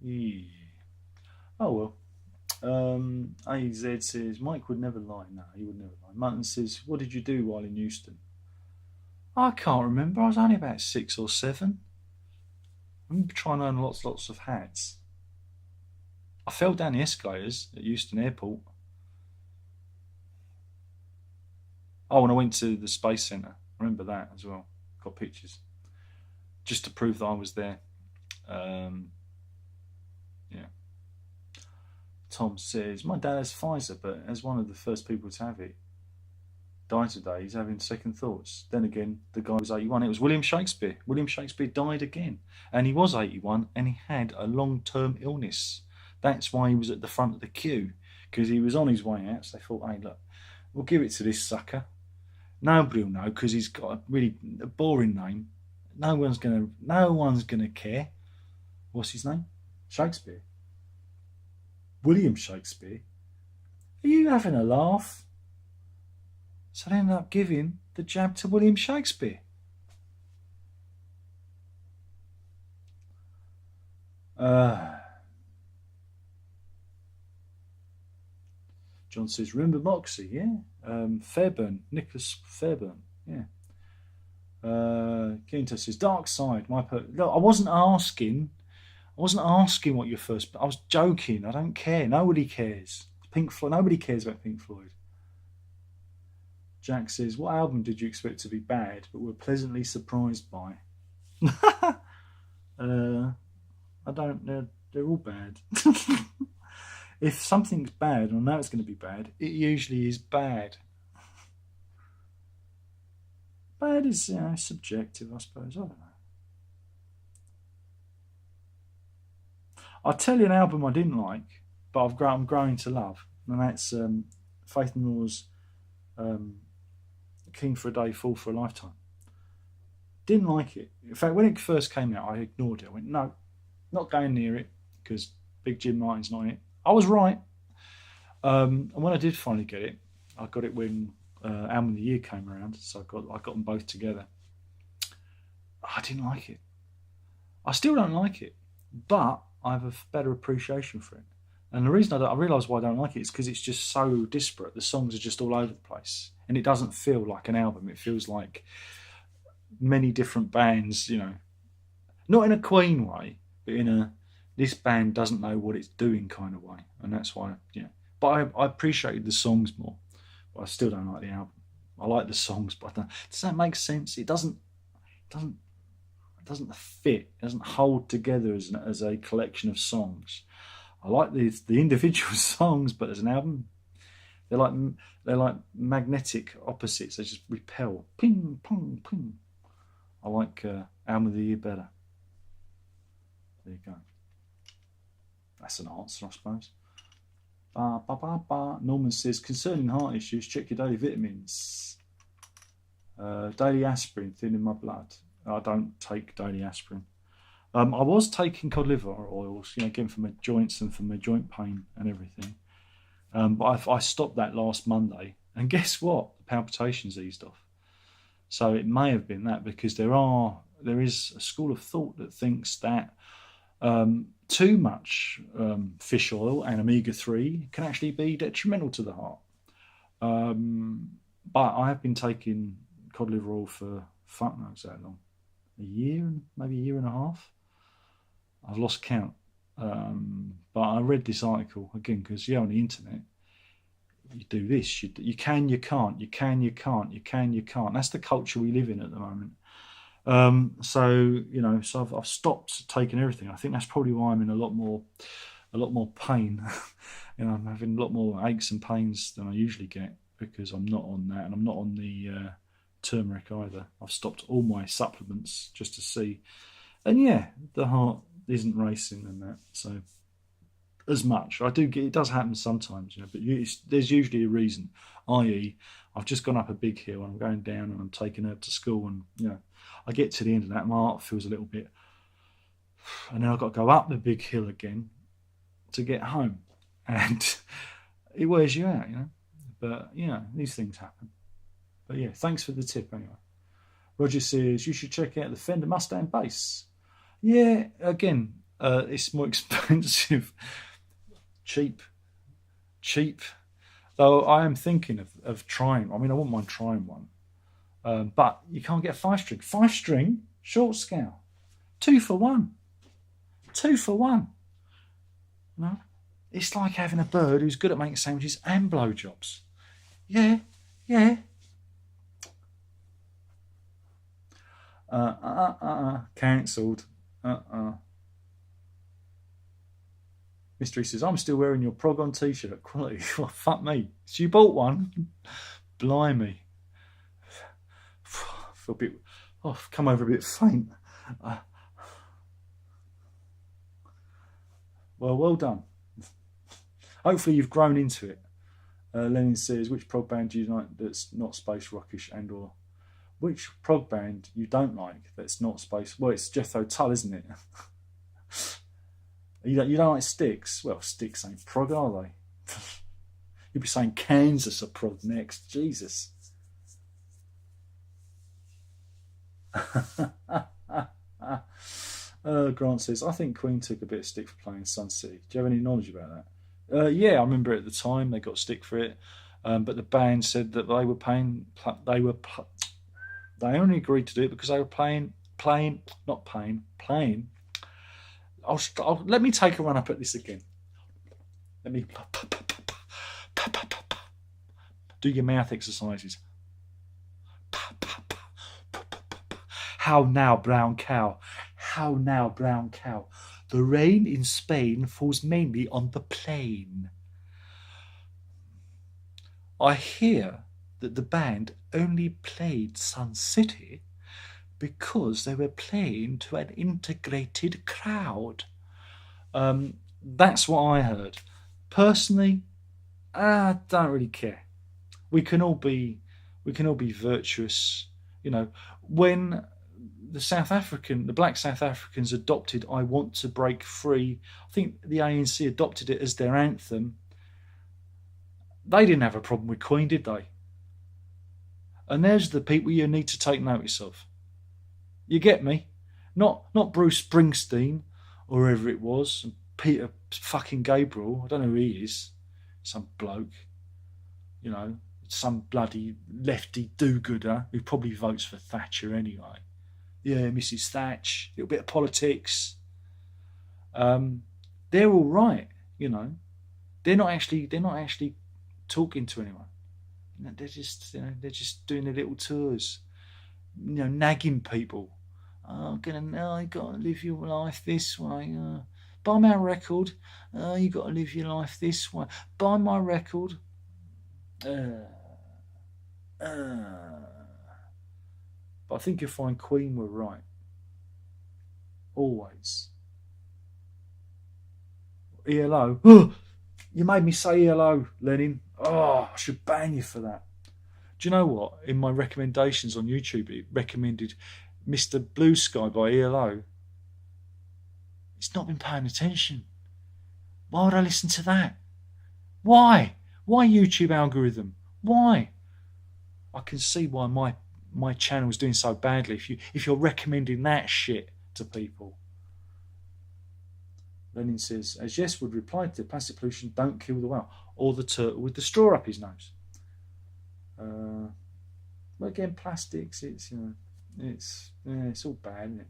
Yeah. Oh well. AZ says Mike would never lie. No, he would never lie. Mutton says, what did you do while in Houston? I can't remember. I was only about 6 or 7. I remember trying to earn lots of hats. I fell down the escalators at Houston Airport. Oh, and I went to the Space Centre. I remember that as well. Got pictures. Just to prove that I was there. Yeah. Tom says, my dad has Pfizer, but as one of the first people to have it, died today. He's having second thoughts. Then again, the guy was 81. It was William Shakespeare. William Shakespeare died again. And he was 81 and he had a long-term illness. That's why he was at the front of the queue, because he was on his way out. So they thought, hey, look, we'll give it to this sucker. Nobody will know because he's got a boring name. No one's gonna care. What's his name? Shakespeare. William Shakespeare. Are you having a laugh? So they ended up giving the jab to William Shakespeare. John says, remember Moxie? Yeah. Fairburn, Nicholas Fairburn. Yeah. Quinto says, Dark Side. Look, I wasn't asking what your first. I was joking. I don't care. Nobody cares. Pink Floyd. Nobody cares about Pink Floyd. Jack says, what album did you expect to be bad but were pleasantly surprised by? I don't. They're all bad. If something's bad, I know it's going to be bad. It usually is bad. Bad is, subjective, I suppose. I don't know. I'll tell you an album I didn't like, but I'm growing to love, and that's Faith No More's King for a Day, Fool for a Lifetime. Didn't like it. In fact, when it first came out, I ignored it. I went, no, not going near it, because Big Jim Martin's not in it. I was right. And when I did finally get it, I got it when Album of the Year came around, so I got them both together. I didn't like it. I still don't like it, but I have a better appreciation for it. And the reason I realise why I don't like it is because it's just so disparate. The songs are just all over the place, and it doesn't feel like an album. It feels like many different bands, not in a Queen way, but in a this band doesn't know what it's doing kind of way. And that's why, But I appreciated the songs more, but I still don't like the album. I like the songs, but does that make sense? It doesn't fit. It doesn't hold together as a collection of songs. I like the individual songs, but as an album, they're like magnetic opposites. They just repel. Ping, pong, ping. I like Album of the Year better. There you go. That's an answer, I suppose. Norman says, concerning heart issues, check your daily vitamins. Daily aspirin, thin in my blood. I don't take daily aspirin. I was taking cod liver oils, again for my joints and for my joint pain and everything. But I stopped that last Monday, and guess what? The palpitations eased off. So it may have been that, because there is a school of thought that thinks that too much fish oil and omega-3 can actually be detrimental to the heart. But I have been taking cod liver oil for fuck knows how long. A year, maybe a year and a half. I've lost count. But I read this article, again, because on the internet, you do this, you can, you can't, you can, you can't, you can, you can't. That's the culture we live in at the moment. So I've stopped taking everything. I think that's probably why I'm in a lot more pain. I'm having a lot more aches and pains than I usually get, because I'm not on that, and I'm not on the turmeric either. I've stopped all my supplements just to see, and the heart isn't racing and that. So as much I do get, it does happen sometimes, but there's usually a reason. I.e., I've just gone up a big hill and I'm going down and I'm taking her to school, and I get to the end of that, my heart feels a little bit, and then I've got to go up the big hill again to get home, and it wears you out, But these things happen. But thanks for the tip anyway. Roger says you should check out the Fender Mustang bass. Yeah, again, It's more expensive. Cheap. Though I am thinking of trying. I mean, I wouldn't mind trying one. But you can't get a 5-string. 5-string short scale. 2 for 1. 2 for 1. No? It's like having a bird who's good at making sandwiches and blowjobs. Yeah. Cancelled. Mystery says, I'm still wearing your prog on t-shirt. Quality. Well, fuck me. So you bought one? Blimey. I feel a bit, I've come over a bit faint. Well done. Hopefully you've grown into it. Lenin says, which prog band do you like that's not space rockish and or which prog band you don't like that's not space? Well, it's Jethro Tull, isn't it? You don't like Styx? Well, Styx ain't prog, are they? You'll be saying Kansas are prog next. Jesus. Grant says, I think Queen took a bit of stick for playing Sun City. Do you have any knowledge about that? Yeah, I remember at the time they got stick for it, but the band said that they were paying. They only agreed to do it because they were playing. Let me take a run up at this again. Let me do your mouth exercises. How now, brown cow? How now, brown cow? The rain in Spain falls mainly on the plain. I hear that the band only played Sun City because they were playing to an integrated crowd. That's what I heard. Personally, I don't really care. We can all be virtuous. You know, when the black South Africans adopted I Want to Break Free, I think the ANC adopted it as their anthem. They didn't have a problem with Queen, did they? And there's the people you need to take notice of. You get me? Not Bruce Springsteen or whoever it was, Peter fucking Gabriel. I don't know who he is. Some bloke, you know, some bloody lefty do-gooder who probably votes for Thatcher anyway. Yeah, Mrs. Thatch, a little bit of politics. They're all right, you know. They're not actually talking to anyone. You know, they're just doing their little tours. You know, nagging people. Oh, you gotta live your life this way. Buy my record. You gotta live your life this way. Buy my record. But I think you'll find Queen were right. Always. ELO. You made me say ELO, Lenin. Oh, I should ban you for that. Do you know what? In my recommendations on YouTube, it recommended Mr. Blue Sky by ELO. It's not been paying attention. Why would I listen to that? Why? Why YouTube algorithm? Why? I can see why my channel is doing so badly if you're recommending that shit to people. Lenin says, as Yes would reply to plastic pollution, don't kill the whale or the turtle with the straw up his nose. But again, plastics, it's all bad, isn't it?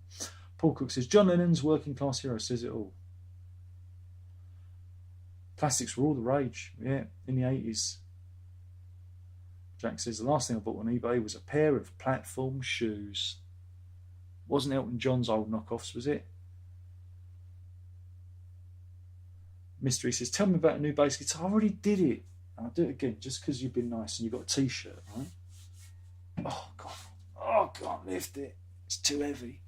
Paul Cook says, John Lennon's working class hero says it all. Plastics were all the rage, yeah, in the 80s. Jack says, the last thing I bought on eBay was a pair of platform shoes. Wasn't Elton John's old knockoffs, was it? Mystery says, tell me about a new bass guitar. I already did it. And I'll do it again just because you've been nice and you've got a t-shirt, right? Oh, God. Oh, I can't lift it. It's too heavy.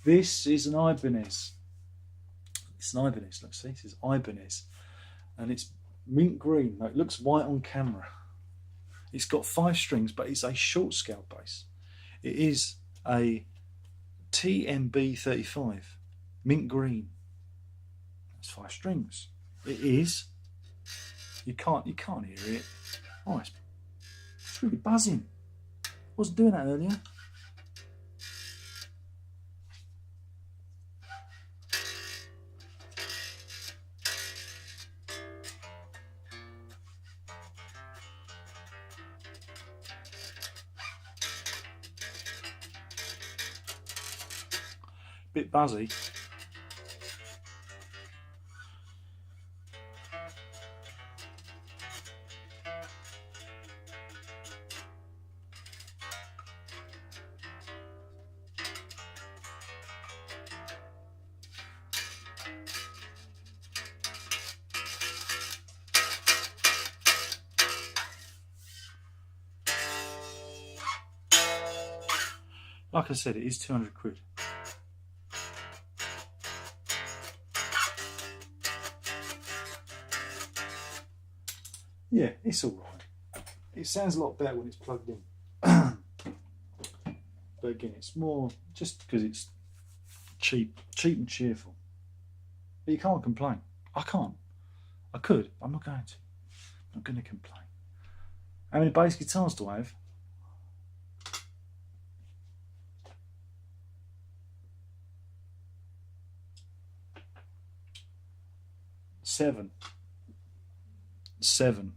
This is an Ibanez. It's an Ibanez. Let's see. This is Ibanez. And it's mint green. It looks white on camera. It's got 5 strings, but it's a short scale bass. It is a TMB35, mint green. That's 5 strings. It is. You can't hear it. Oh, it's really buzzing. Wasn't doing that earlier. Bit buzzy. Like I said, it is 200 quid. Yeah, it's all right. It sounds a lot better when it's plugged in. But again, it's more just because it's cheap and cheerful. But you can't complain. I can't. I could. I'm not going to. I'm not going to complain. How many bass guitars do I have? 7.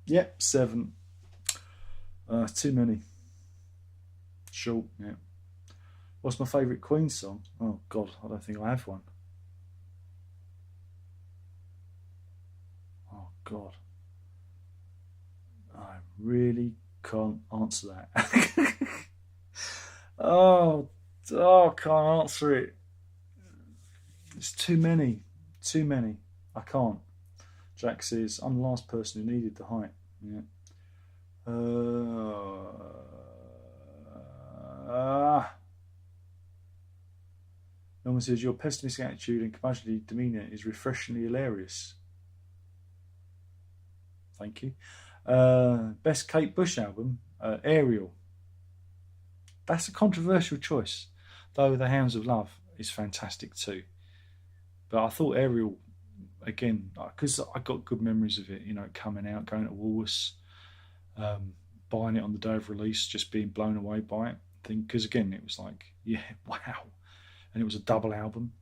Yep, 7. Too many. Short, yeah. What's my favourite Queen song? Oh God, I don't think I have one. Oh God. I really can't answer that. oh, I can't answer it. It's too many. Too many. I can't. Jack says, I'm the last person who needed the height. Yeah. Norman says, your pessimistic attitude and curmudgeonly demeanour is refreshingly hilarious. Thank you. Best Kate Bush album, Ariel. That's a controversial choice, though The Hounds of Love is fantastic too. But I thought Ariel, again, because I got good memories of it, you know, coming out, going to Woolworths, buying it on the day of release, just being blown away by it. Because again, it was like, yeah, wow. And it was a double album,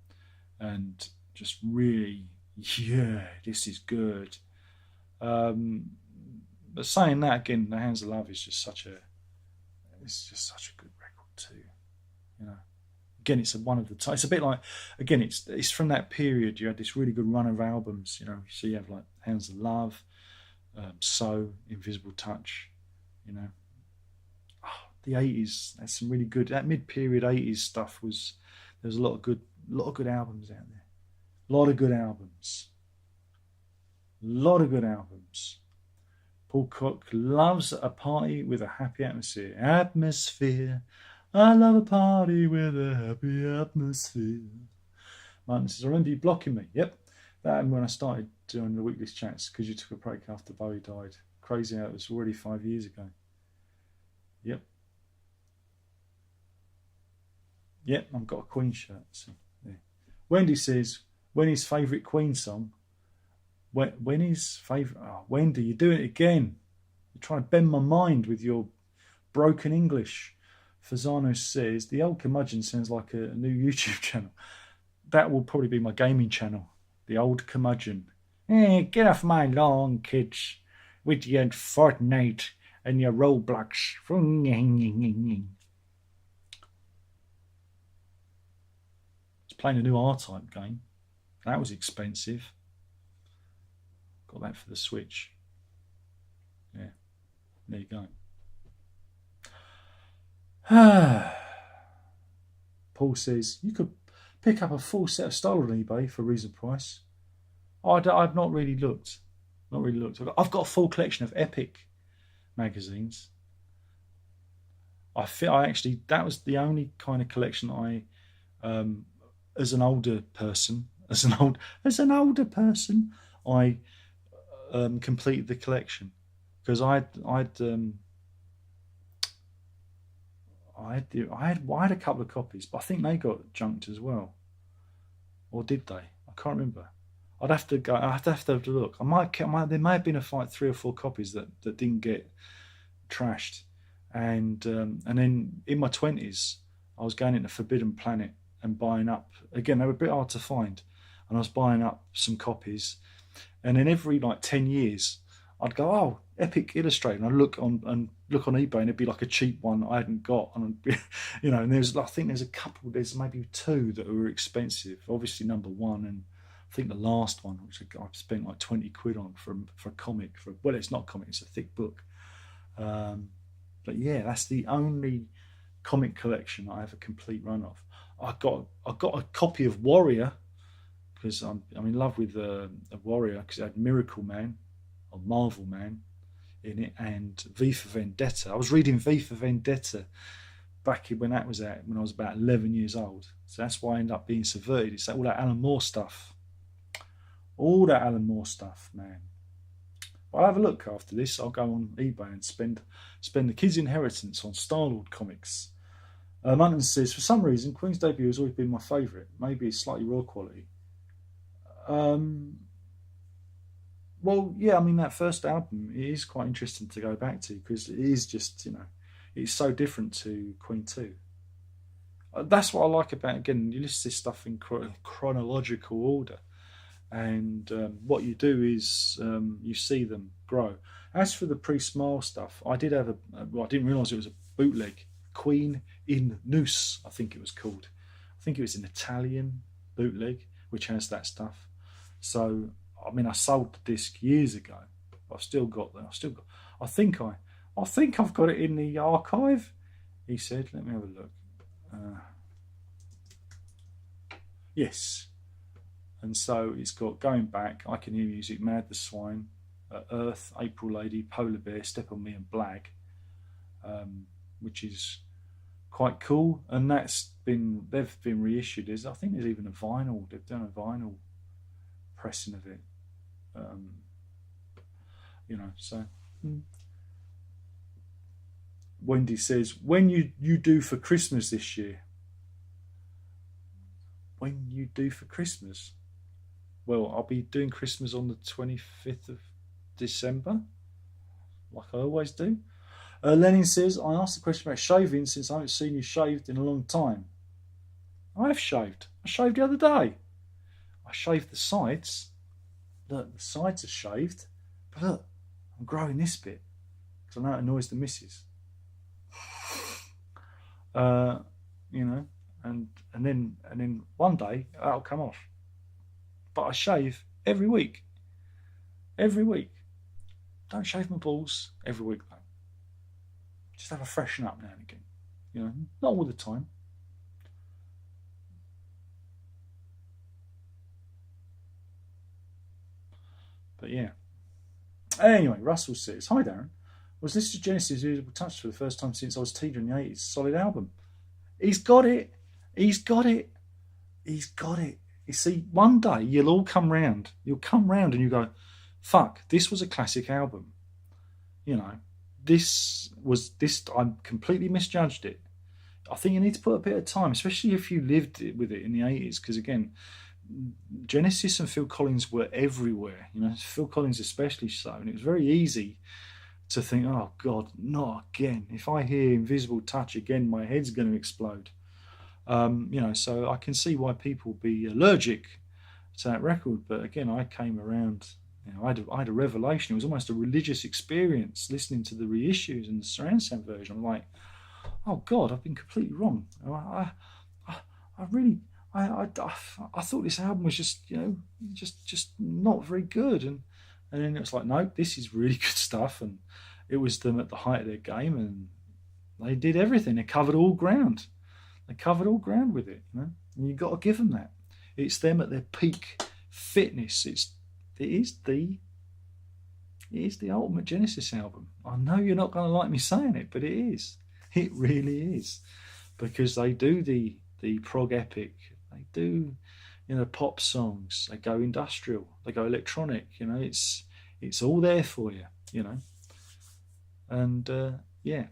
and just really, yeah, this is good. But saying that, again, The Hounds of Love is just such a good record too, you know. Again, it's one of the. It's a bit like, again, it's from that period. You had this really good run of albums, you know. So you have like Hounds of Love, So, Invisible Touch, you know. Oh, the 80s. That's some really good. That mid-period 80s stuff was. There's a lot of good albums out there. A lot of good albums. Paul Cook loves a party with a happy atmosphere. I love a party with a happy atmosphere. Martin says, I remember you blocking me. Yep. That happened when I started doing the weekly chats because you took a break after Bowie died. Crazy how it was already 5 years ago. Yep. Yep, I've got a Queen shirt. So, yeah. Wendy says, when his favourite Queen song? When his favourite? Oh, Wendy, you're doing it again. You're trying to bend my mind with your broken English. Fazano says, the old curmudgeon sounds like a new YouTube channel. That will probably be my gaming channel. The old curmudgeon. Get off my lawn, kids, with your Fortnite and your Roblox. Playing a new R-Type game. That was expensive. Got that for the Switch. Yeah, there you go. Paul says, you could pick up a full set of style on eBay for a reasonable price. I've not really looked. I've got a full collection of Epic magazines. That was the only kind of collection I as an older person, I completed the collection because I had a couple of copies, but I think they got junked as well, or did they? I can't remember. I'd have to go. I'd have to look. There may have been 3 or 4 copies that didn't get trashed, and then in my 20s, I was going into Forbidden Planet and buying up, again, they were a bit hard to find, and I was buying up some copies, and then every 10 years I'd go, oh, Epic Illustrator, and I'd look on eBay, and it'd be like a cheap one I hadn't got, and you know, and I think there's a couple, there's maybe 2 that were expensive. Obviously number 1, and I think the last one, which I spent like 20 quid on for a comic. Well, it's not a comic, it's a thick book. But yeah, that's the only comic collection I have a complete run of. I got a copy of Warrior because I'm in love with Warrior, because it had Miracle Man or Marvel Man in it, and V for Vendetta. I was reading V for Vendetta back when that was out, when I was about 11 years old. So that's why I ended up being subverted. It's all that Alan Moore stuff. All that Alan Moore stuff, man. But I'll have a look after this. I'll go on eBay and spend the kids' inheritance on Star-Lord comics. Munton says, for some reason, Queen's Debut has always been my favourite. Maybe it's slightly raw quality. Well, yeah, I mean, that first album, it is quite interesting to go back to, because it is just, you know, it's so different to Queen 2. That's what I like about, again, you list this stuff in chronological order. And what you do is you see them grow. As for the pre-Smile stuff, I did have well, I didn't realise it was a bootleg. Queen in Noose, I think it was called. I think it was an Italian bootleg, which has that stuff. So, I mean, I sold the disc years ago. I've still got them. I think I've got it in the archive. He said, let me have a look. Yes. And so it's got Going Back, I Can Hear Music, Mad the Swine, Earth, April Lady, Polar Bear, Step on Me, and Black, which is quite cool. And they've been reissued. I think there's even a vinyl. They've done a vinyl pressing of it. You know, so. Wendy says, when you do for Christmas this year? When you do for Christmas? Well, I'll be doing Christmas on the 25th of December, like I always do. Lenin says, I asked the question about shaving since I haven't seen you shaved in a long time. I have shaved. I shaved the other day. I shaved the sides. Look, the sides are shaved. But look, I'm growing this bit because I know it annoys the missus. You know, and then one day that'll come off. But I shave every week. Every week. Don't shave my balls every week though. Just have a freshen up now and again. You know, not all the time. But yeah. Anyway, Russell says, hi Darren. Was listening to Genesis Usable Touch for the first time since I was a teenager in the 80s. Solid album. He's got it. He's got it. He's got it. You see, one day you'll all come round. You'll come round and you go, fuck, this was a classic album. You know, I completely misjudged it. I think you need to put a bit of time, especially if you lived with it in the 80s, because again, Genesis and Phil Collins were everywhere. You know, Phil Collins especially so, and it was very easy to think, oh God, not again. If I hear Invisible Touch again, my head's going to explode. You know, so I can see why people be allergic to that record. But again, I came around, you know, I had a revelation. It was almost a religious experience listening to the reissues and the surround sound version. I'm like, oh God, I've been completely wrong. I thought this album was just, you know, just not very good. And then it was like, no, this is really good stuff. And it was them at the height of their game, and they did everything. They covered all ground. They covered all ground with it, you know. And you've got to give them that. It's them at their peak fitness. It is the ultimate Genesis album. I know you're not going to like me saying it, but it is. It really is, because they do the prog epic. They do, you know, pop songs. They go industrial. They go electronic. You know, it's all there for you. You know, and yeah.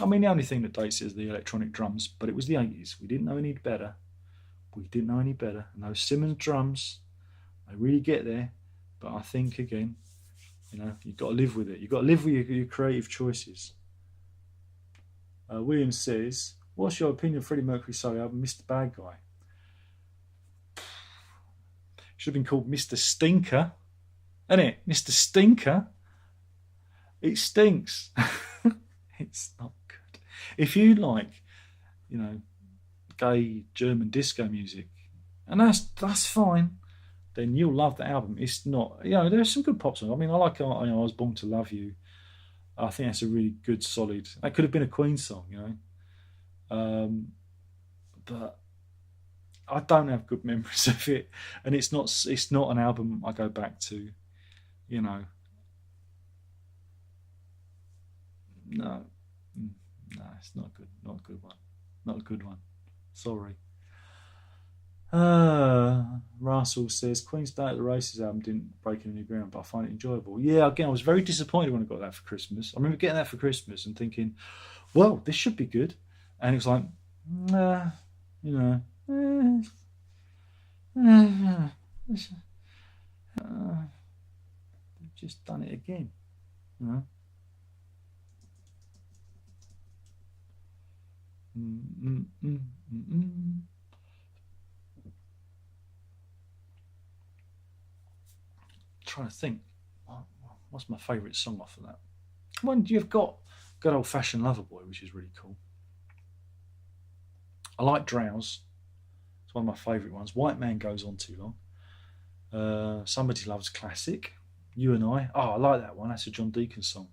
I mean, the only thing that dates is the electronic drums, but it was the 80s. We didn't know any better. And those Simmons drums, they really get there. But I think, again, you know, you've got to live with it. You've got to live with your creative choices. William says, what's your opinion of Freddie Mercury's solo album, Mr. Bad Guy? Should have been called Mr. Stinker. Isn't it? Mr. Stinker. It stinks. It's not good. If you like, you know, gay German disco music, and that's fine, then you'll love the album. It's not, you know, there's some good pop songs. I mean, I like, you know, I Was Born to Love You. I think that's a really good, solid. That could have been a Queen song, you know. But I don't have good memories of it, and it's not an album I go back to, you know. No, it's not good. Not a good one. Not a good one. Sorry. Russell says Queen's Day at the Races album didn't break any ground, but I find it enjoyable. Yeah, again, I was very disappointed when I got that for Christmas. I remember getting that for Christmas and thinking, well, this should be good, and it was like, nah, you know, they've just done it again, you know. Trying to think, what's my favourite song off of that? One you've got Good Old Fashioned Loverboy, which is really cool. I like Drowse. It's one of my favourite ones. White Man Goes On Too Long. Somebody Loves Classic. You and I. Oh, I like that one. That's a John Deacon song.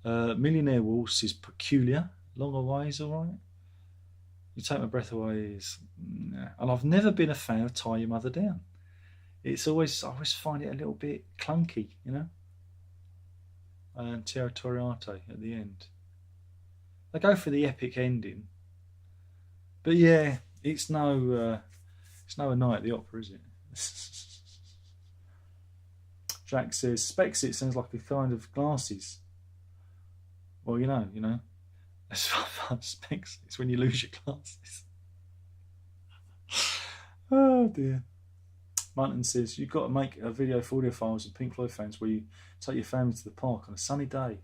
Millionaire Waltz is Peculiar. Long Away is alright. You Take My Breath Away is... Nah. And I've never been a fan of Tie Your Mother Down. It's always, I always find it a little bit clunky, you know. And Territoriate at the end. They go for the epic ending, but yeah, it's no A Night at the Opera, is it? Jack says Specs it sounds like a kind of glasses. Well, you know, that's Specs. It's when you lose your glasses. Oh dear. Munton says, you've got to make a video for audio files of Pink Floyd fans where you take your family to the park on a sunny day and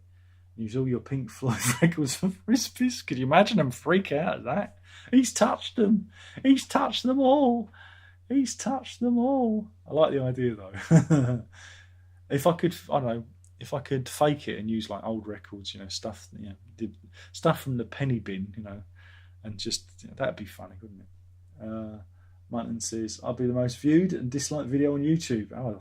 use all your Pink Floyd records for Frisbees. Could you imagine them freak out at that? He's touched them. He's touched them all. He's touched them all. I like the idea, though. If I could, I don't know, if I could fake it and use like old records, you know, stuff, you know, stuff from the penny bin, you know, and just, you know, that'd be funny, wouldn't it? Munton says, I'll be the most viewed and disliked video on YouTube. Oh, I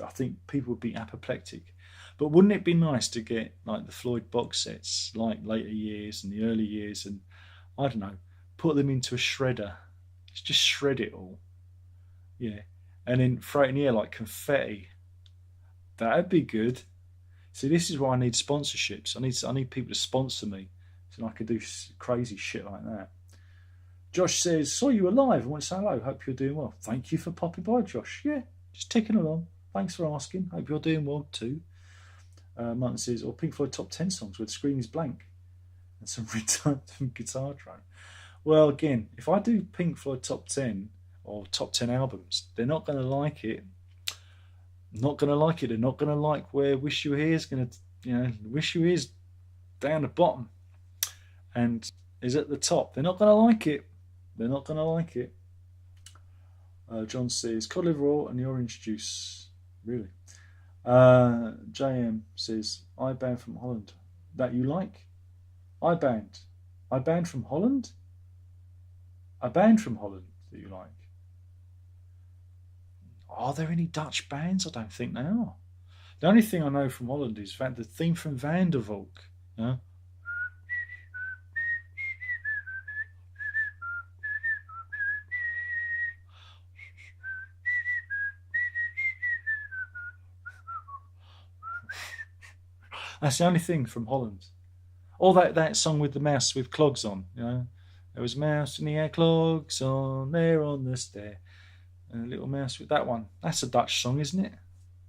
think people would be apoplectic. But wouldn't it be nice to get like the Floyd box sets, like later years and the early years, and I don't know, put them into a shredder. Just shred it all. Yeah. And then throw it in the air like confetti. That'd be good. See, this is why I need sponsorships. I need people to sponsor me so I could do crazy shit like that. Josh says, saw you were live. I want to say hello. Hope you're doing well. Thank you for popping by, Josh. Yeah, just ticking along. Thanks for asking. Hope you're doing well too. Martin says, or Pink Floyd top 10 songs where the screen is blank and some redundant guitar drone. Well, again, if I do Pink Floyd top 10 or top 10 albums, they're not going to like it. Not going to like it. They're not going to like where Wish You Were Here is going to, you know, Wish You Were Here is down the bottom and is at the top. They're not going to like it. They're not going to like it. John says, cod liver oil and the orange juice. Really? JM says, I banned from Holland. That you like? I banned from Holland? I banned from Holland that you like? Are there any Dutch bands? I don't think there are. The only thing I know from Holland is that the theme from Van der Valk. You know? That's the only thing from Holland. Or that song with the mouse with clogs on, you know. There was a mouse and he had clogs on there on the stair. And a little mouse with that one. That's a Dutch song, isn't it?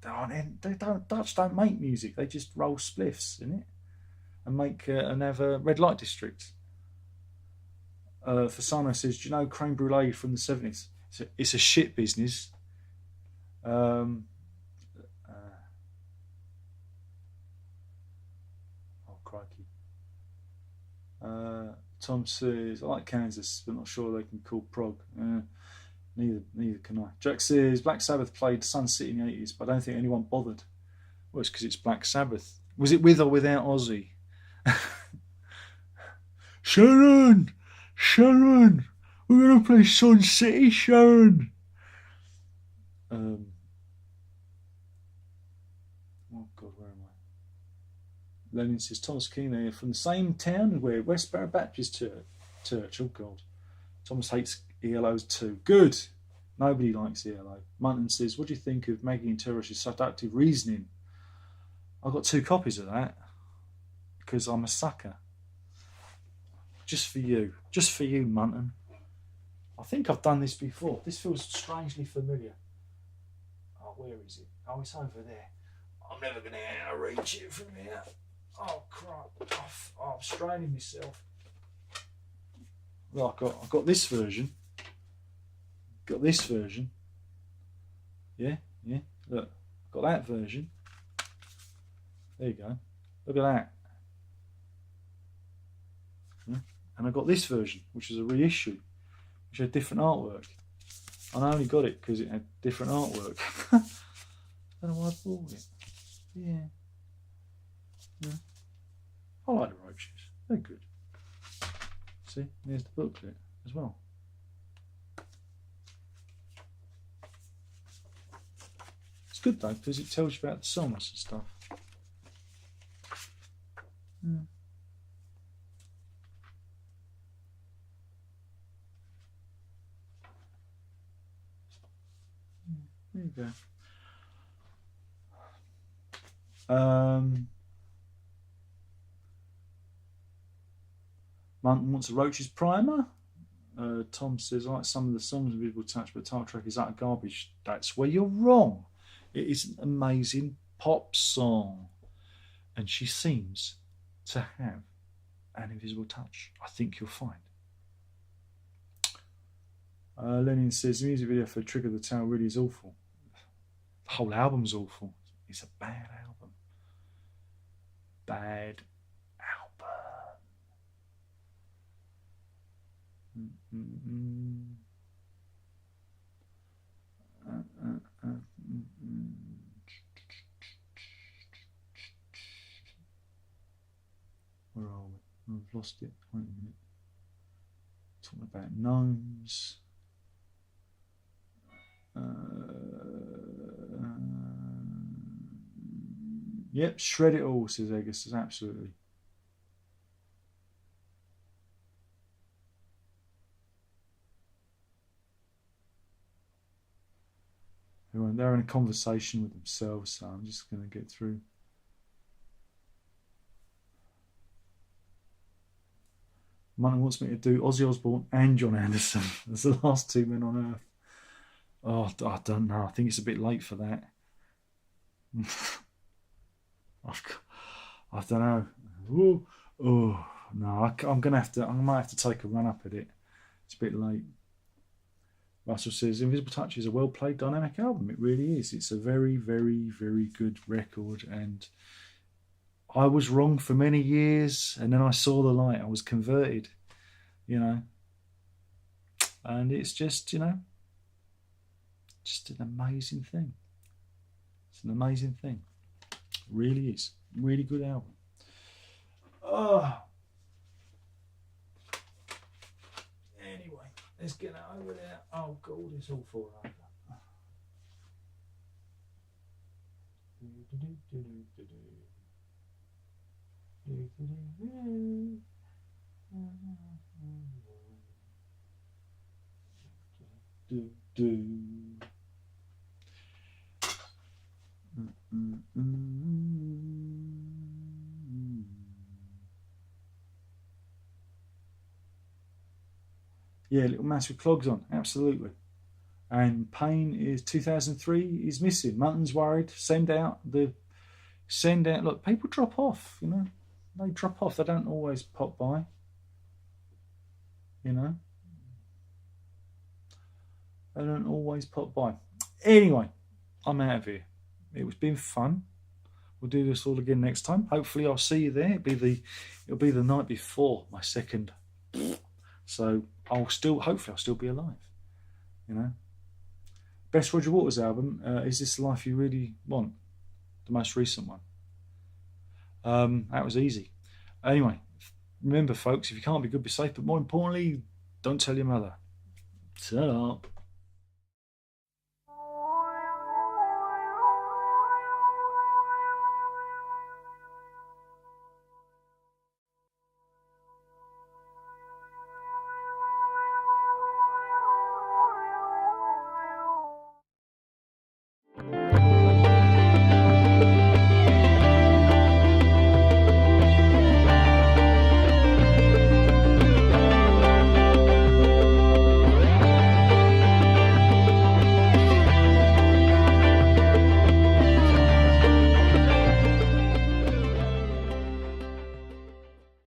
Dutch don't make music. They just roll spliffs, isn't it? And make and have a red light district. Fasano says, do you know creme brulee from the 70s? It's a shit business. Crikey. Tom says, I like Kansas, but not sure they can call prog. Neither can I. Jack says, Black Sabbath played Sun City in the 80s, but I don't think anyone bothered. Well, it's because it's Black Sabbath. Was it with or without Aussie? Sharon! Sharon! We're going to play Sun City, Sharon! Oh God, where am I? Lenin says, Thomas Keane from the same town where Westborough Baptist Church. Oh God. Thomas hates ELOs too. Good. Nobody likes ELO. Munton says, what do you think of Maggie and Teresh's seductive reasoning? I've got 2 copies of that because I'm a sucker. Just for you. Just for you, Munton. I think I've done this before. This feels strangely familiar. Oh, where is it? Oh, it's over there. I'm never going to reach it from here. Oh, crap. Oh, I'm straining myself. Well, I've got this version. Got this version. Yeah. Look, got that version. There you go. Look at that. Yeah. And I got this version, which is a reissue, which had different artwork. And I only got it because it had different artwork. I don't know why I bought it. Yeah. I like the roaches. They're good. See, there's the booklet as well. It's good though because it tells you about the songs and stuff. There you go. Mountain wants a Roaches primer. Tom says, I like some of the songs of Visible Touch, but title track is utter garbage. That's where you're wrong. It is an amazing pop song. And she seems to have an invisible touch. I think you'll find. Lenin says, the music video for Trigger the Tail really is awful. The whole album's awful. It's a bad album. Bad Where are we? I've lost it. Wait a minute. Talking about gnomes. Yep, shred it all, says Agus. Absolutely. They're having a conversation with themselves, so I'm just going to get through. Money wants me to do Ozzy Osbourne and John Anderson as the last 2 men on Earth. Oh, I don't know. I think it's a bit late for that. I don't know. Ooh, oh no, I'm gonna have to. I might have to take a run up at it. It's a bit late. Russell says, Invisible Touch is a well-played dynamic album. It really is. It's a very, very, very good record. And I was wrong for many years. And then I saw the light. I was converted, you know. And it's just, you know, just an amazing thing. It's an amazing thing. It really is. Really good album. Oh. Anyway, let's get that over there. Oh God, it's all falling over. Yeah, Little Mass with Clogs on, absolutely. And Pain is 2003 is missing. Mutton's worried. Send out. Look, people drop off. You know, they drop off. They don't always pop by. You know, they don't always pop by. Anyway, I'm out of here. It's been fun. We'll do this all again next time. Hopefully, I'll see you there. It'll be the night before my second. So hopefully I'll still be alive. You know. Best Roger Waters album, Is This the Life You Really Want? The most recent one. That was easy. Anyway, remember folks, if you can't be good, be safe, but more importantly, don't tell your mother. Shut up.